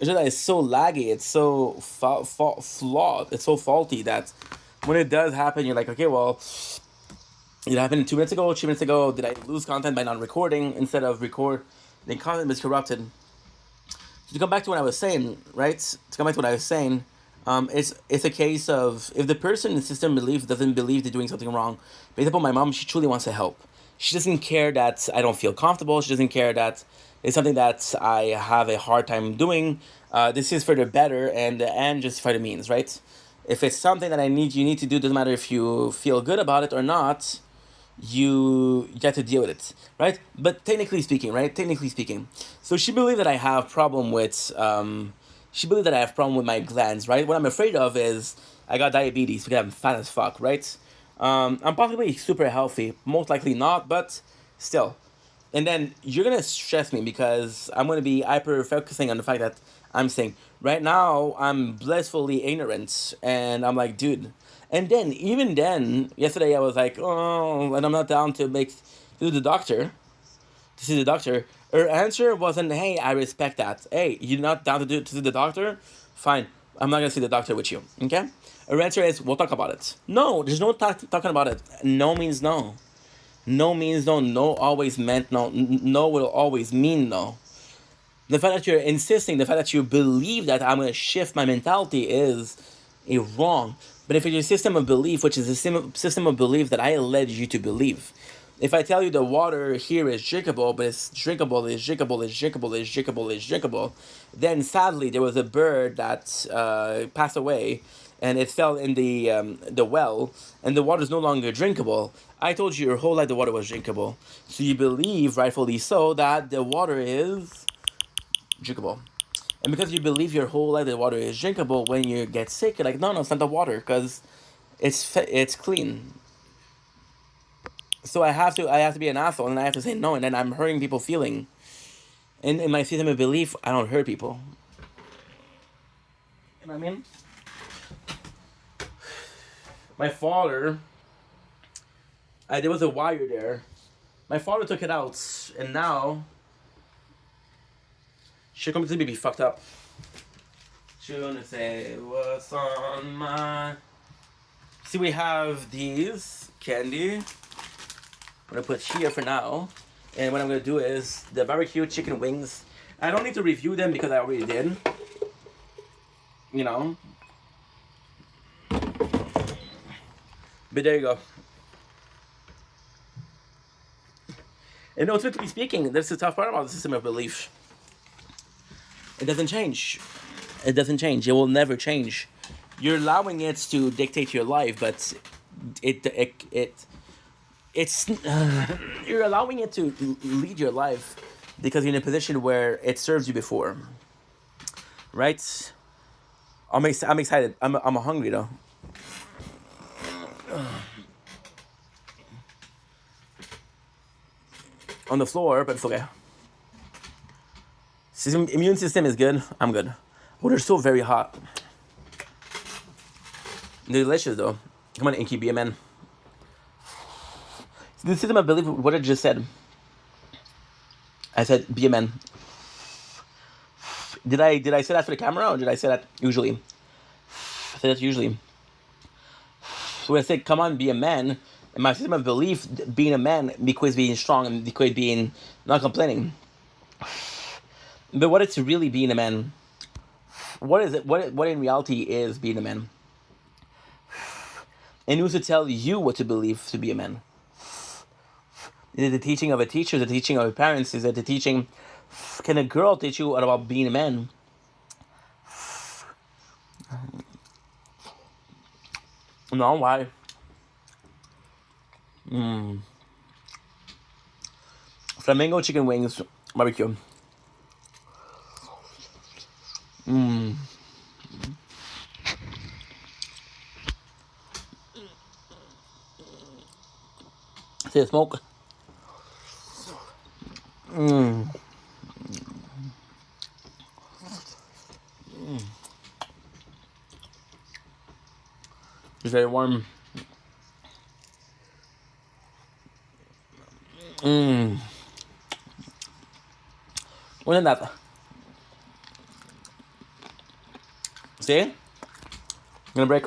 It's just that it's so laggy, it's so flawed, it's so faulty that when it does happen, you're like, okay, well, it happened 2 minutes ago, 3 minutes ago. Did I lose content by not recording instead of record? The content was corrupted. So to come back to what I was saying, right? It's a case of if the person in the system doesn't believe they're doing something wrong. For example, my mom, she truly wants to help. She doesn't care that I don't feel comfortable. She doesn't care that it's something that I have a hard time doing. This is for the better and just for the means, right? If it's something that you need to do, doesn't matter if you feel good about it or not, you get to deal with it, right? But technically speaking, so she believed that I have problem with my glands, right? What I'm afraid of is I got diabetes because I'm fat as fuck, right? I'm possibly super healthy, most likely not, but still. And then you're gonna stress me because I'm gonna be hyper focusing on the fact that I'm saying right now I'm blissfully ignorant, and I'm like, dude. And then even then, yesterday I was like, oh, and I'm not down to see the doctor. Her answer wasn't, hey, I respect that. Hey, you're not down to see the doctor? Fine, I'm not gonna see the doctor with you. Okay? Her answer is, we'll talk about it. No, there's no talking about it. No means no. No means no. No always meant no. No will always mean no. The fact that you're insisting, the fact that you believe that I'm going to shift my mentality is wrong. But if it's your system of belief, which is a system of belief that I led you to believe, if I tell you the water here is drinkable, but it's drinkable, then sadly there was a bird that passed away, and it fell in the well, and the water is no longer drinkable. I told you your whole life the water was drinkable. So you believe, rightfully so, that the water is drinkable. And because you believe your whole life the water is drinkable, when you get sick, you're like, no, it's not the water, because it's clean. So I have to be an asshole, and I have to say no, and then I'm hurting people's feeling. In my system of belief, I don't hurt people. You know what I mean? My father, there was a wire there. My father took it out, and now she's going to be fucked up. She's going to say, what's on my... See, we have these candy. I'm going to put here for now. And what I'm going to do is the barbecue chicken wings. I don't need to review them because I already did. You know. But there you go. And no, truthfully speaking, that's the tough part about the system of belief. It doesn't change. It doesn't change. It will never change. You're allowing it to dictate your life, but it it's you're allowing it to lead your life because you're in a position where it serves you before, right? I'm excited. I'm hungry though. On the floor, but it's okay. Immune system is good. I'm good. Oh, they're still very hot. They're delicious though. Come on, Inky, be a man. The system of belief. What I just said. I said be a man. Did I say that for the camera or did I say that usually? I said that usually. So when I say come on, be a man, in my system of belief, being a man equates being strong and equates being not complaining. But what it's really being a man? What is it? What in reality is being a man? And who's to tell you what to believe to be a man? Is it the teaching of a teacher? Is it the teaching of your parents? Is it the teaching? Can a girl teach you about being a man? No, why? Flamingo chicken wings, barbecue. See the smoke? It's very warm. Wasn't that? See? I'm gonna break.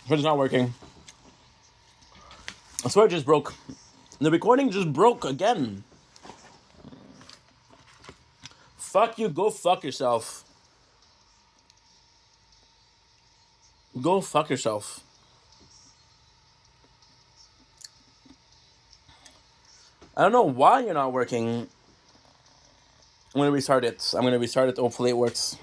It's not working. I swear it just broke. The recording just broke again. Fuck you, go fuck yourself. Go fuck yourself. I don't know why you're not working. I'm gonna restart it. I'm gonna restart it. Hopefully it works.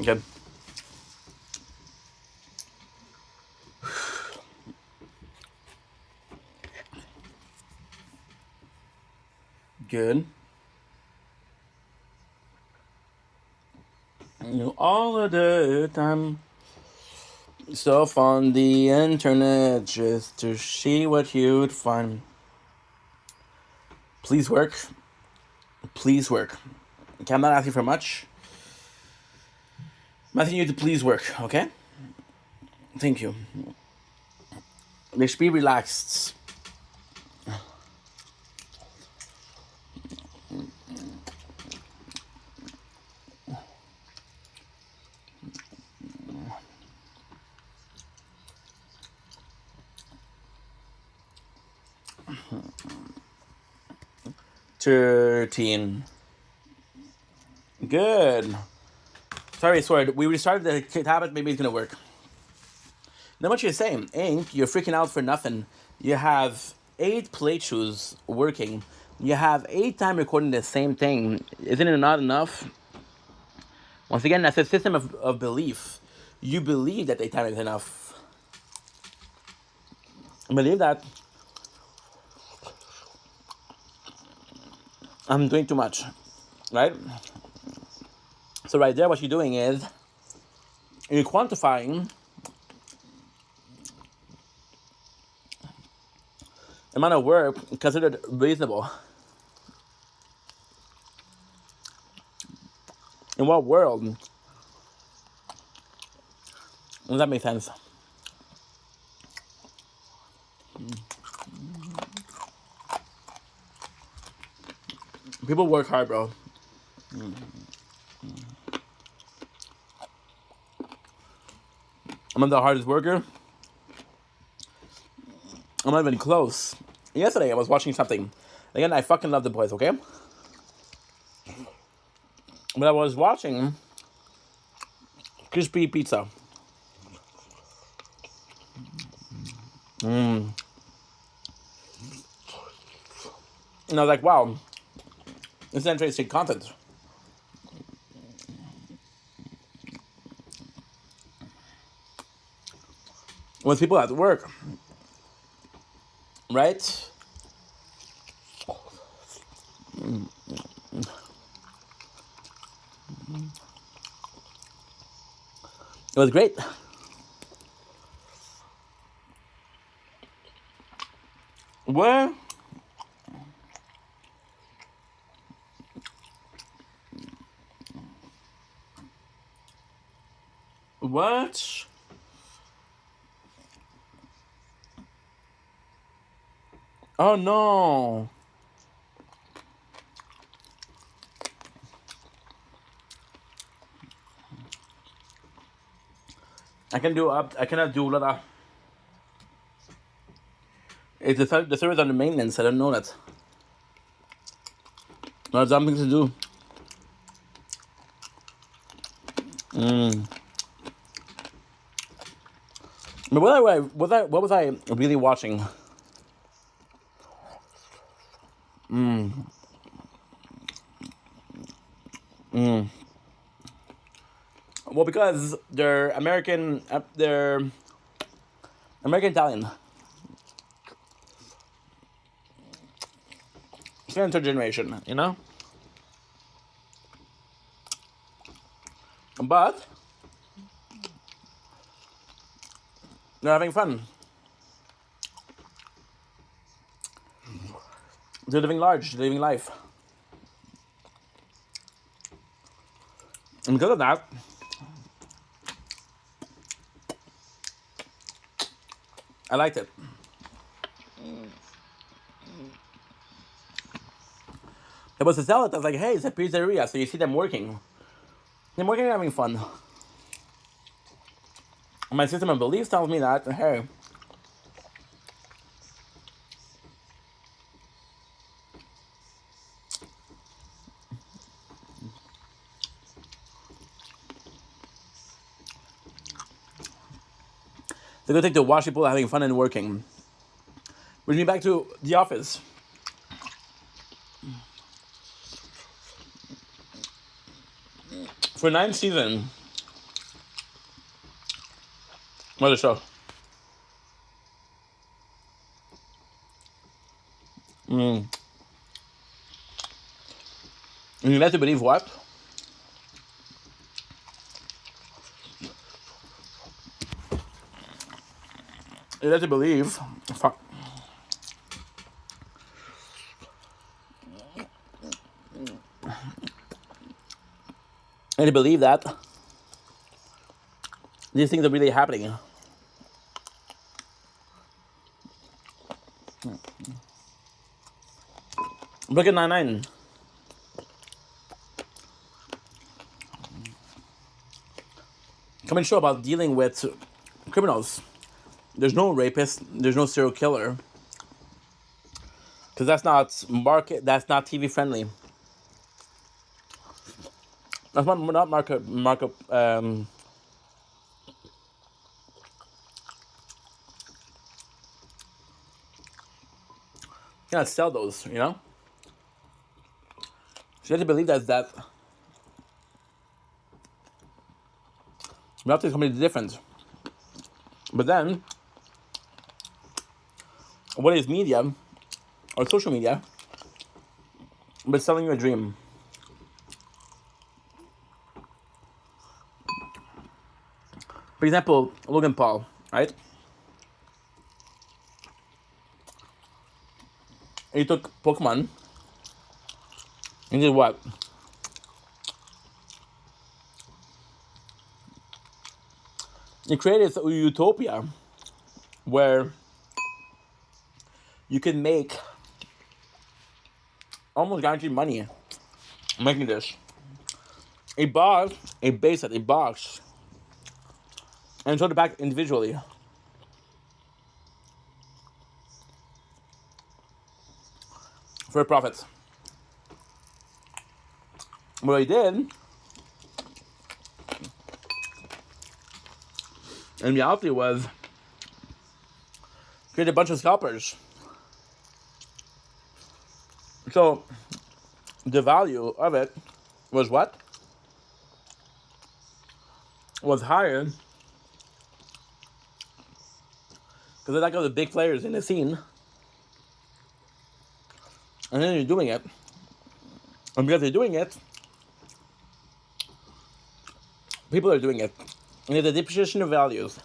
Good. Good. You all of the time. Stuff on the internet just to see what you'd find. Please work. Please work. Okay, I'm not asking for much. I'm asking you to please work, okay? Thank you. Let's be relaxed. $13. Good. Sorry, we restarted the tablet, maybe it's gonna work. Now what you're saying, Ink, you're freaking out for nothing. You have 8 playthroughs working. You have 8 times recording the same thing. Isn't it not enough? Once again, that's a system of belief. You believe that 8 times is enough. Believe that. I'm doing too much, right? So right there, what you're doing is you're quantifying the amount of work considered reasonable. In what world does that make sense? People work hard, bro. I'm not the hardest worker. I'm not even close. Yesterday, I was watching something. Again, I fucking love The Boys, okay? But I was watching crispy pizza. And I was like, wow, this is interesting content. With people at work, right? It was great. Where? What? Oh no. I cannot do a lot of. It's the server's under maintenance. I don't know that. Not something to do. But what was I really watching? Well, because they're American Italian. It's an intergeneration, you know? But they're having fun. They're living large, they're living life. And because of that, I liked it. It was a zealot. I was like, hey, it's a pizzeria, so you see them working. They're working and having fun. My system of beliefs tells me that, hey, it's a good thing to watch people having fun and working. Brings me back to The Office. For 9th season, what a show. And you like to believe what? You like to believe, fuck. And to believe that these things are really happening. Look at 9/9. Coming show about dealing with criminals. There's no rapist. There's no serial killer. Because that's not market. That's not TV friendly. That's not market. You cannot sell those. You know. So you have to believe that. Reality is completely different. But then, what is media or social media? but selling you a dream. For example, Logan Paul, right? He took Pokemon and did what? He created a utopia where you can make almost guaranteed money making this. He bought a base set, a box, and sold it back individually for a profit. What he did, in reality, was create a bunch of scalpers. So the value of it was what? Was higher because they're like all the big players in the scene, and then you're doing it, and because they're doing it, people are doing it, and it's a depreciation of values.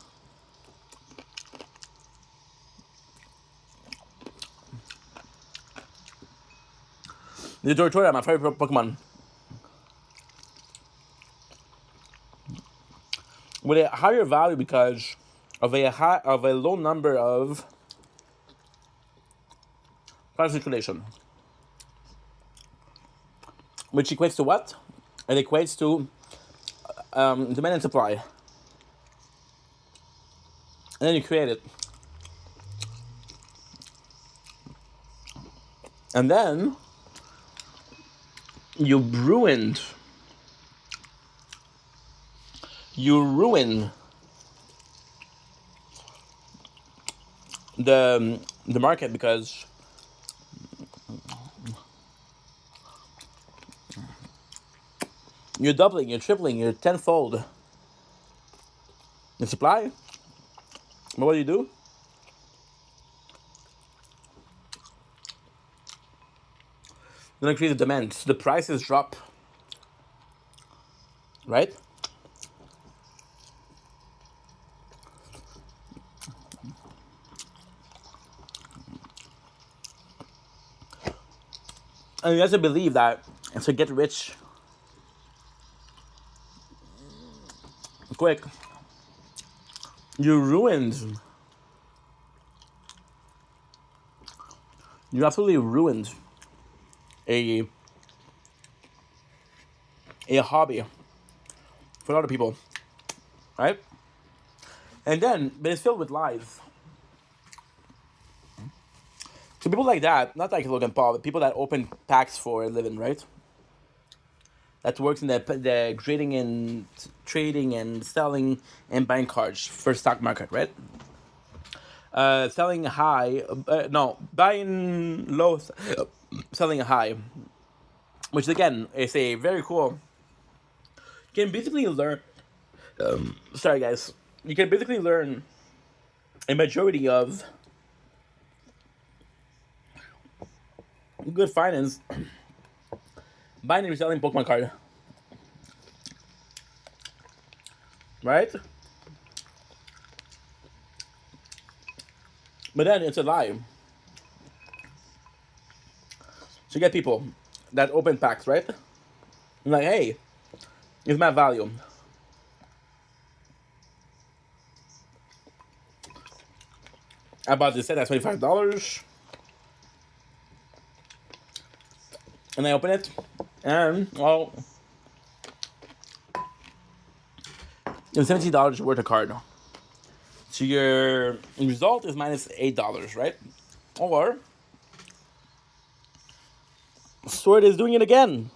The Tortora, my favorite Pokemon, with a higher value because of a low number of price circulation, which equates to what? It equates to demand and supply, and then you create it, and then you ruin the market because you're doubling, you're tripling, you're tenfold the supply. But what do? Then increase the demand. So the prices drop, right? And you have to believe that to get rich quick, you absolutely ruined a hobby for a lot of people, right? And then, but it's filled with lies. So people like that, not like Logan Paul, but people that open packs for a living, right? That works in the trading and selling and buying cards for stock market, right? Selling high, buying low, selling high, which again is a very cool. You can basically learn. Sorry, guys. You can basically learn a majority of good finance buying and reselling Pokemon card, right? But then it's a lie. So you get people that open packs, right? I'm like, hey, it's my value. I bought this set at $25. And I open it, and well, it's $70 worth of card. So your result is minus $8, right? Or Sword is doing it again.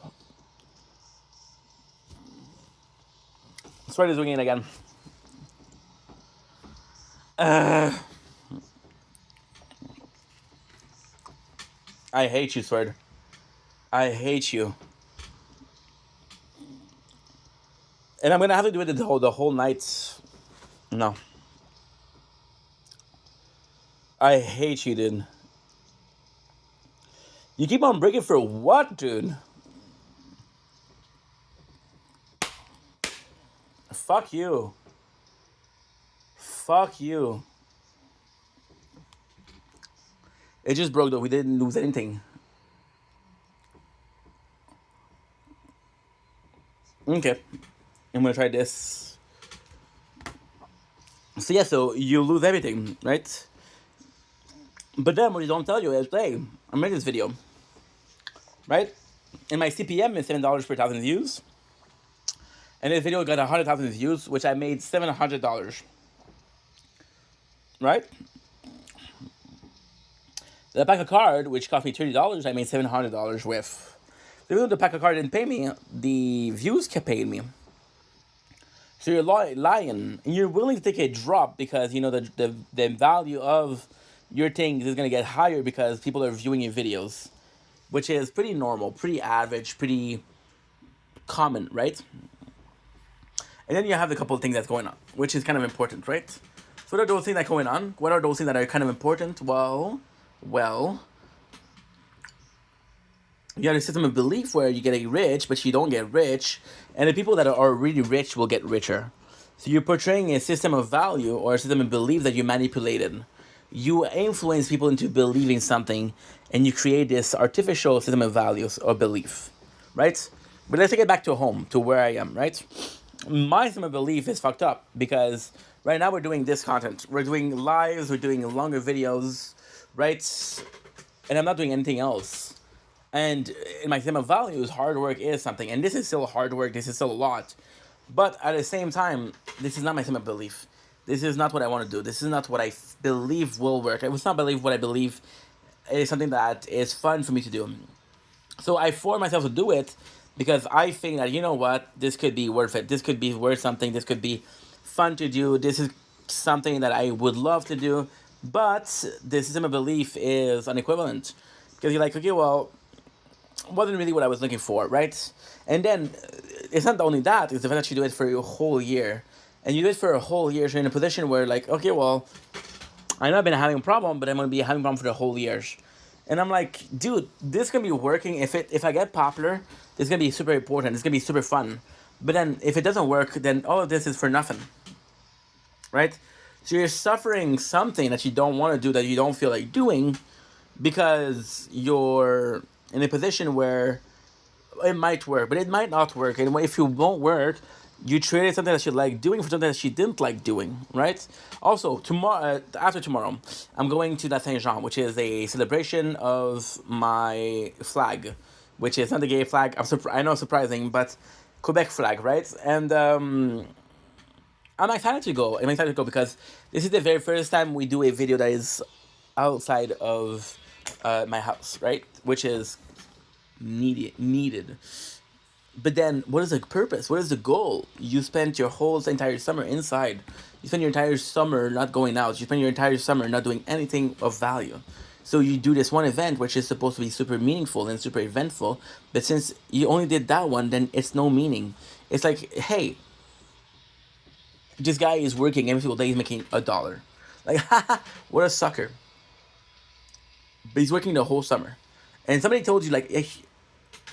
Sword is doing it again. I hate you, Sword. I hate you. And I'm gonna have to do it the whole night. No. I hate you, dude. You keep on breaking for what, dude? Fuck you. Fuck you. It just broke though. We didn't lose anything. Okay. I'm gonna try this. So yeah, so you lose everything, right? But then what they don't tell you is, hey, I made this video, right? And my CPM is $7 per 1,000 views. And this video got 100,000 views, which I made $700, right? The pack of card, which cost me $30, I made $700 with. Even though the pack of card didn't pay me, the views kept paying me. So you're lying, and you're willing to take a drop because you know the value of your things is gonna get higher because people are viewing your videos, which is pretty normal, pretty average, pretty common, right? And then you have a couple of things that's going on, which is kind of important, right? So what are those things that are going on? What are those things that are kind of important? Well, you have a system of belief where you get rich, but you don't get rich, and the people that are really rich will get richer. So you're portraying a system of value or a system of belief that you manipulated. You influence people into believing something, and you create this artificial system of values or belief, right? But let's take it back to home, to where I am, right? My system of belief is fucked up because right now we're doing this content. We're doing lives, we're doing longer videos, right? And I'm not doing anything else. And in my system of values, hard work is something. And this is still hard work. This is still a lot. But at the same time, this is not my system of belief. This is not what I want to do. This is not what I believe will work. I will not believe what I believe is something that is fun for me to do. So I force myself to do it because I think that, you know what, this could be worth it. This could be worth something. This could be fun to do. This is something that I would love to do. But the system of belief is unequivalent. Because you're like, okay, well, wasn't really what I was looking for, right? And then it's not only that, it's the fact that you do it for a whole year. And you do it for a whole year, so you're in a position where like, okay, well, I know I've been having a problem, but I'm going to be having a problem for the whole year. And I'm like, dude, this is going to be working. If I get popular, this is going to be super important. It's going to be super fun. But then if it doesn't work, then all of this is for nothing, right? So you're suffering something that you don't want to do, that you don't feel like doing, because you're in a position where it might work, but it might not work. And if it won't work, you traded something that you like doing for something that you didn't like doing, right? Also, after tomorrow, I'm going to La Saint-Jean, which is a celebration of my flag, which is not the gay flag. I know, surprising, but Quebec flag, right? And I'm excited to go. I'm excited to go because this is the very first time we do a video that is outside of my house, right? Which is needed. But then, what is the purpose? What is the goal? You spent your whole entire summer inside. You spent your entire summer not going out. You spent your entire summer not doing anything of value. So you do this one event, which is supposed to be super meaningful and super eventful. But since you only did that one, then it's no meaning. It's like, hey, this guy is working every single day. He's making $1. Like, what a sucker. But he's working the whole summer. And somebody told you, like, hey,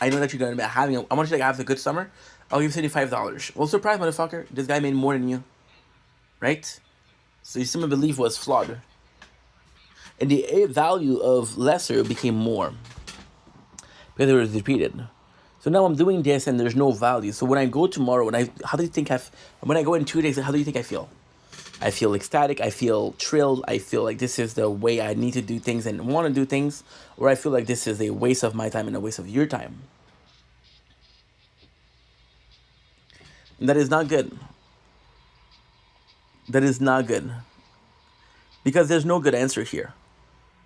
I know that you're going to be having I want you to have a good summer. I'll give you $75. Well, surprise, motherfucker. This guy made more than you. Right? So your system of belief was flawed. And the value of lesser became more. Because it was repeated. So now I'm doing this and there's no value. So when I go tomorrow, when I go in 2 days, how do you think I feel? I feel ecstatic, I feel thrilled, I feel like this is the way I need to do things and want to do things, or I feel like this is a waste of my time and a waste of your time. And that is not good. That is not good. Because there's no good answer here.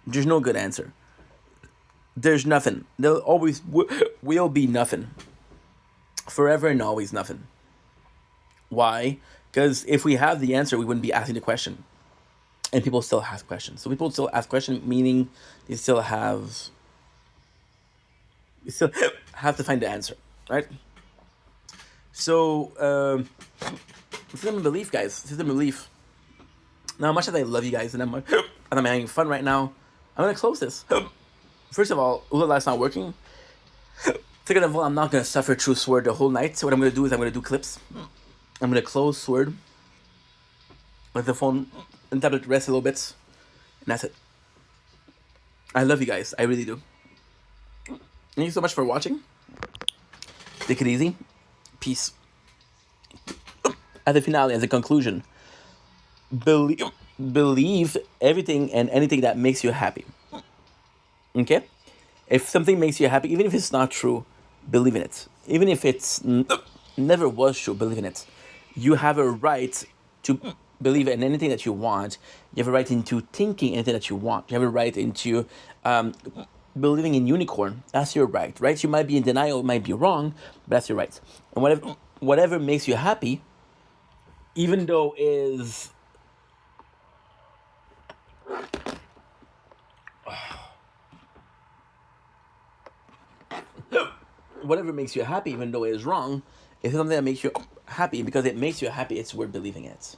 There's no good answer. There's nothing. There always will be nothing. Forever and always nothing. Why? Because if we have the answer, we wouldn't be asking the question. And people still ask questions. So people still ask questions, meaning they still have to find the answer, right? So, system of belief, guys. System of belief. Now, much as I love you guys and I'm having fun right now, I'm going to close this. First of all, Ulala's not working. Second of all, I'm not gonna suffer through Sword the whole night. So what I'm gonna do is I'm gonna do clips. I'm gonna close Sword. Let the phone and tablet rest a little bit. And that's it. I love you guys. I really do. Thank you so much for watching. Take it easy. Peace. At the finale, as a conclusion, believe everything and anything that makes you happy. Okay? If something makes you happy, even if it's not true, believe in it. Even if it's never was true, believe in it. You have a right to believe in anything that you want. You have a right into thinking anything that you want. You have a right into believing in unicorn. That's your right, right? You might be in denial, it might be wrong, but that's your right. And whatever makes you happy, even though is whatever makes you happy, even though it is wrong, is something that makes you happy. Because it makes you happy, it's worth believing it.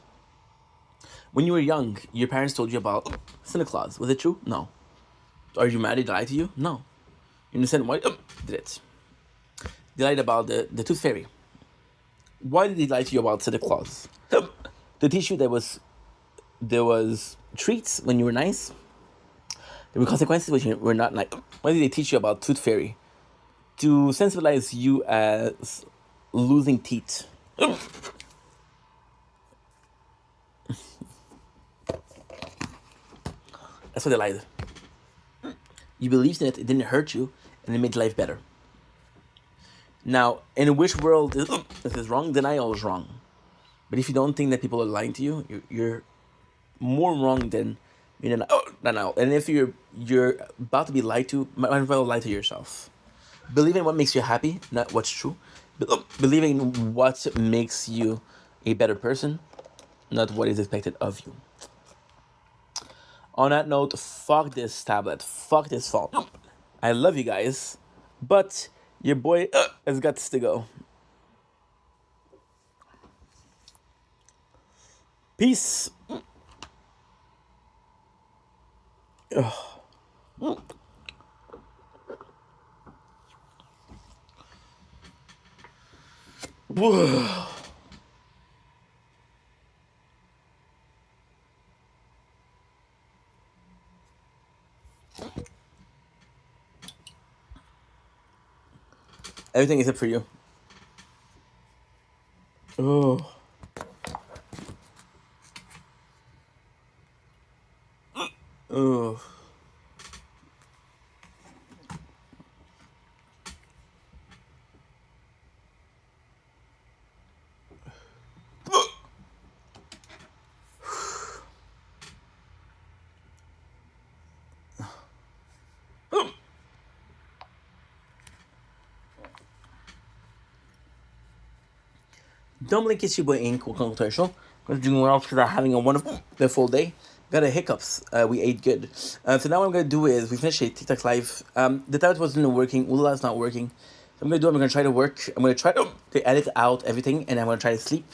When you were young, your parents told you about Santa Claus. Was it true? No. Are you mad they lied to you? No. You understand why did it? They lied about the Tooth Fairy. Why did they lie to you about Santa Claus? To teach you there was treats when you were nice. There were consequences when you were not nice. Why did they teach you about Tooth Fairy? To sensibilize you as losing teeth. That's why they lied. You believed in it, it didn't hurt you, and it made life better. Now, in which world is this wrong? Denial is wrong. But if you don't think that people are lying to you, you're more wrong than denial. And if you're about to be lied to, might as well lie to yourself. Believe in what makes you happy, not what's true. Believe in what makes you a better person, not what is expected of you. On that note, fuck this tablet. Fuck this phone. I love you guys, but your boy has got to go. Peace. Whoa. Everything except for you. Oh. Oh. Don't blink, it's your boy Ink. Welcome to our show. We're doing well because I'm having a wonderful day. Got a hiccups. We ate good. So now what I'm going to do is, we finished a TikTok live. The tablet wasn't working. Ulala's not working. So I'm going to try to work. I'm going to try to edit out everything. And I'm going to try to sleep.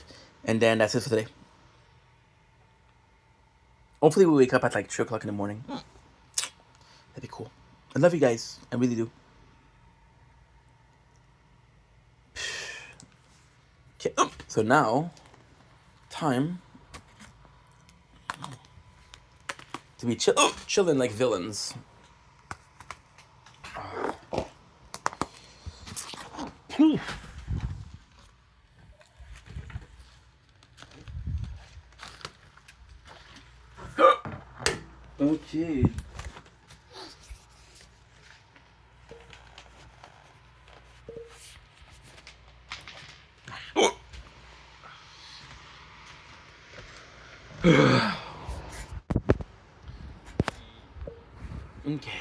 And then that's it for today. Hopefully we wake up at like 3 o'clock in the morning. That'd be cool. I love you guys. I really do. Okay, so now, time to be chilling like villains. Okay. Okay.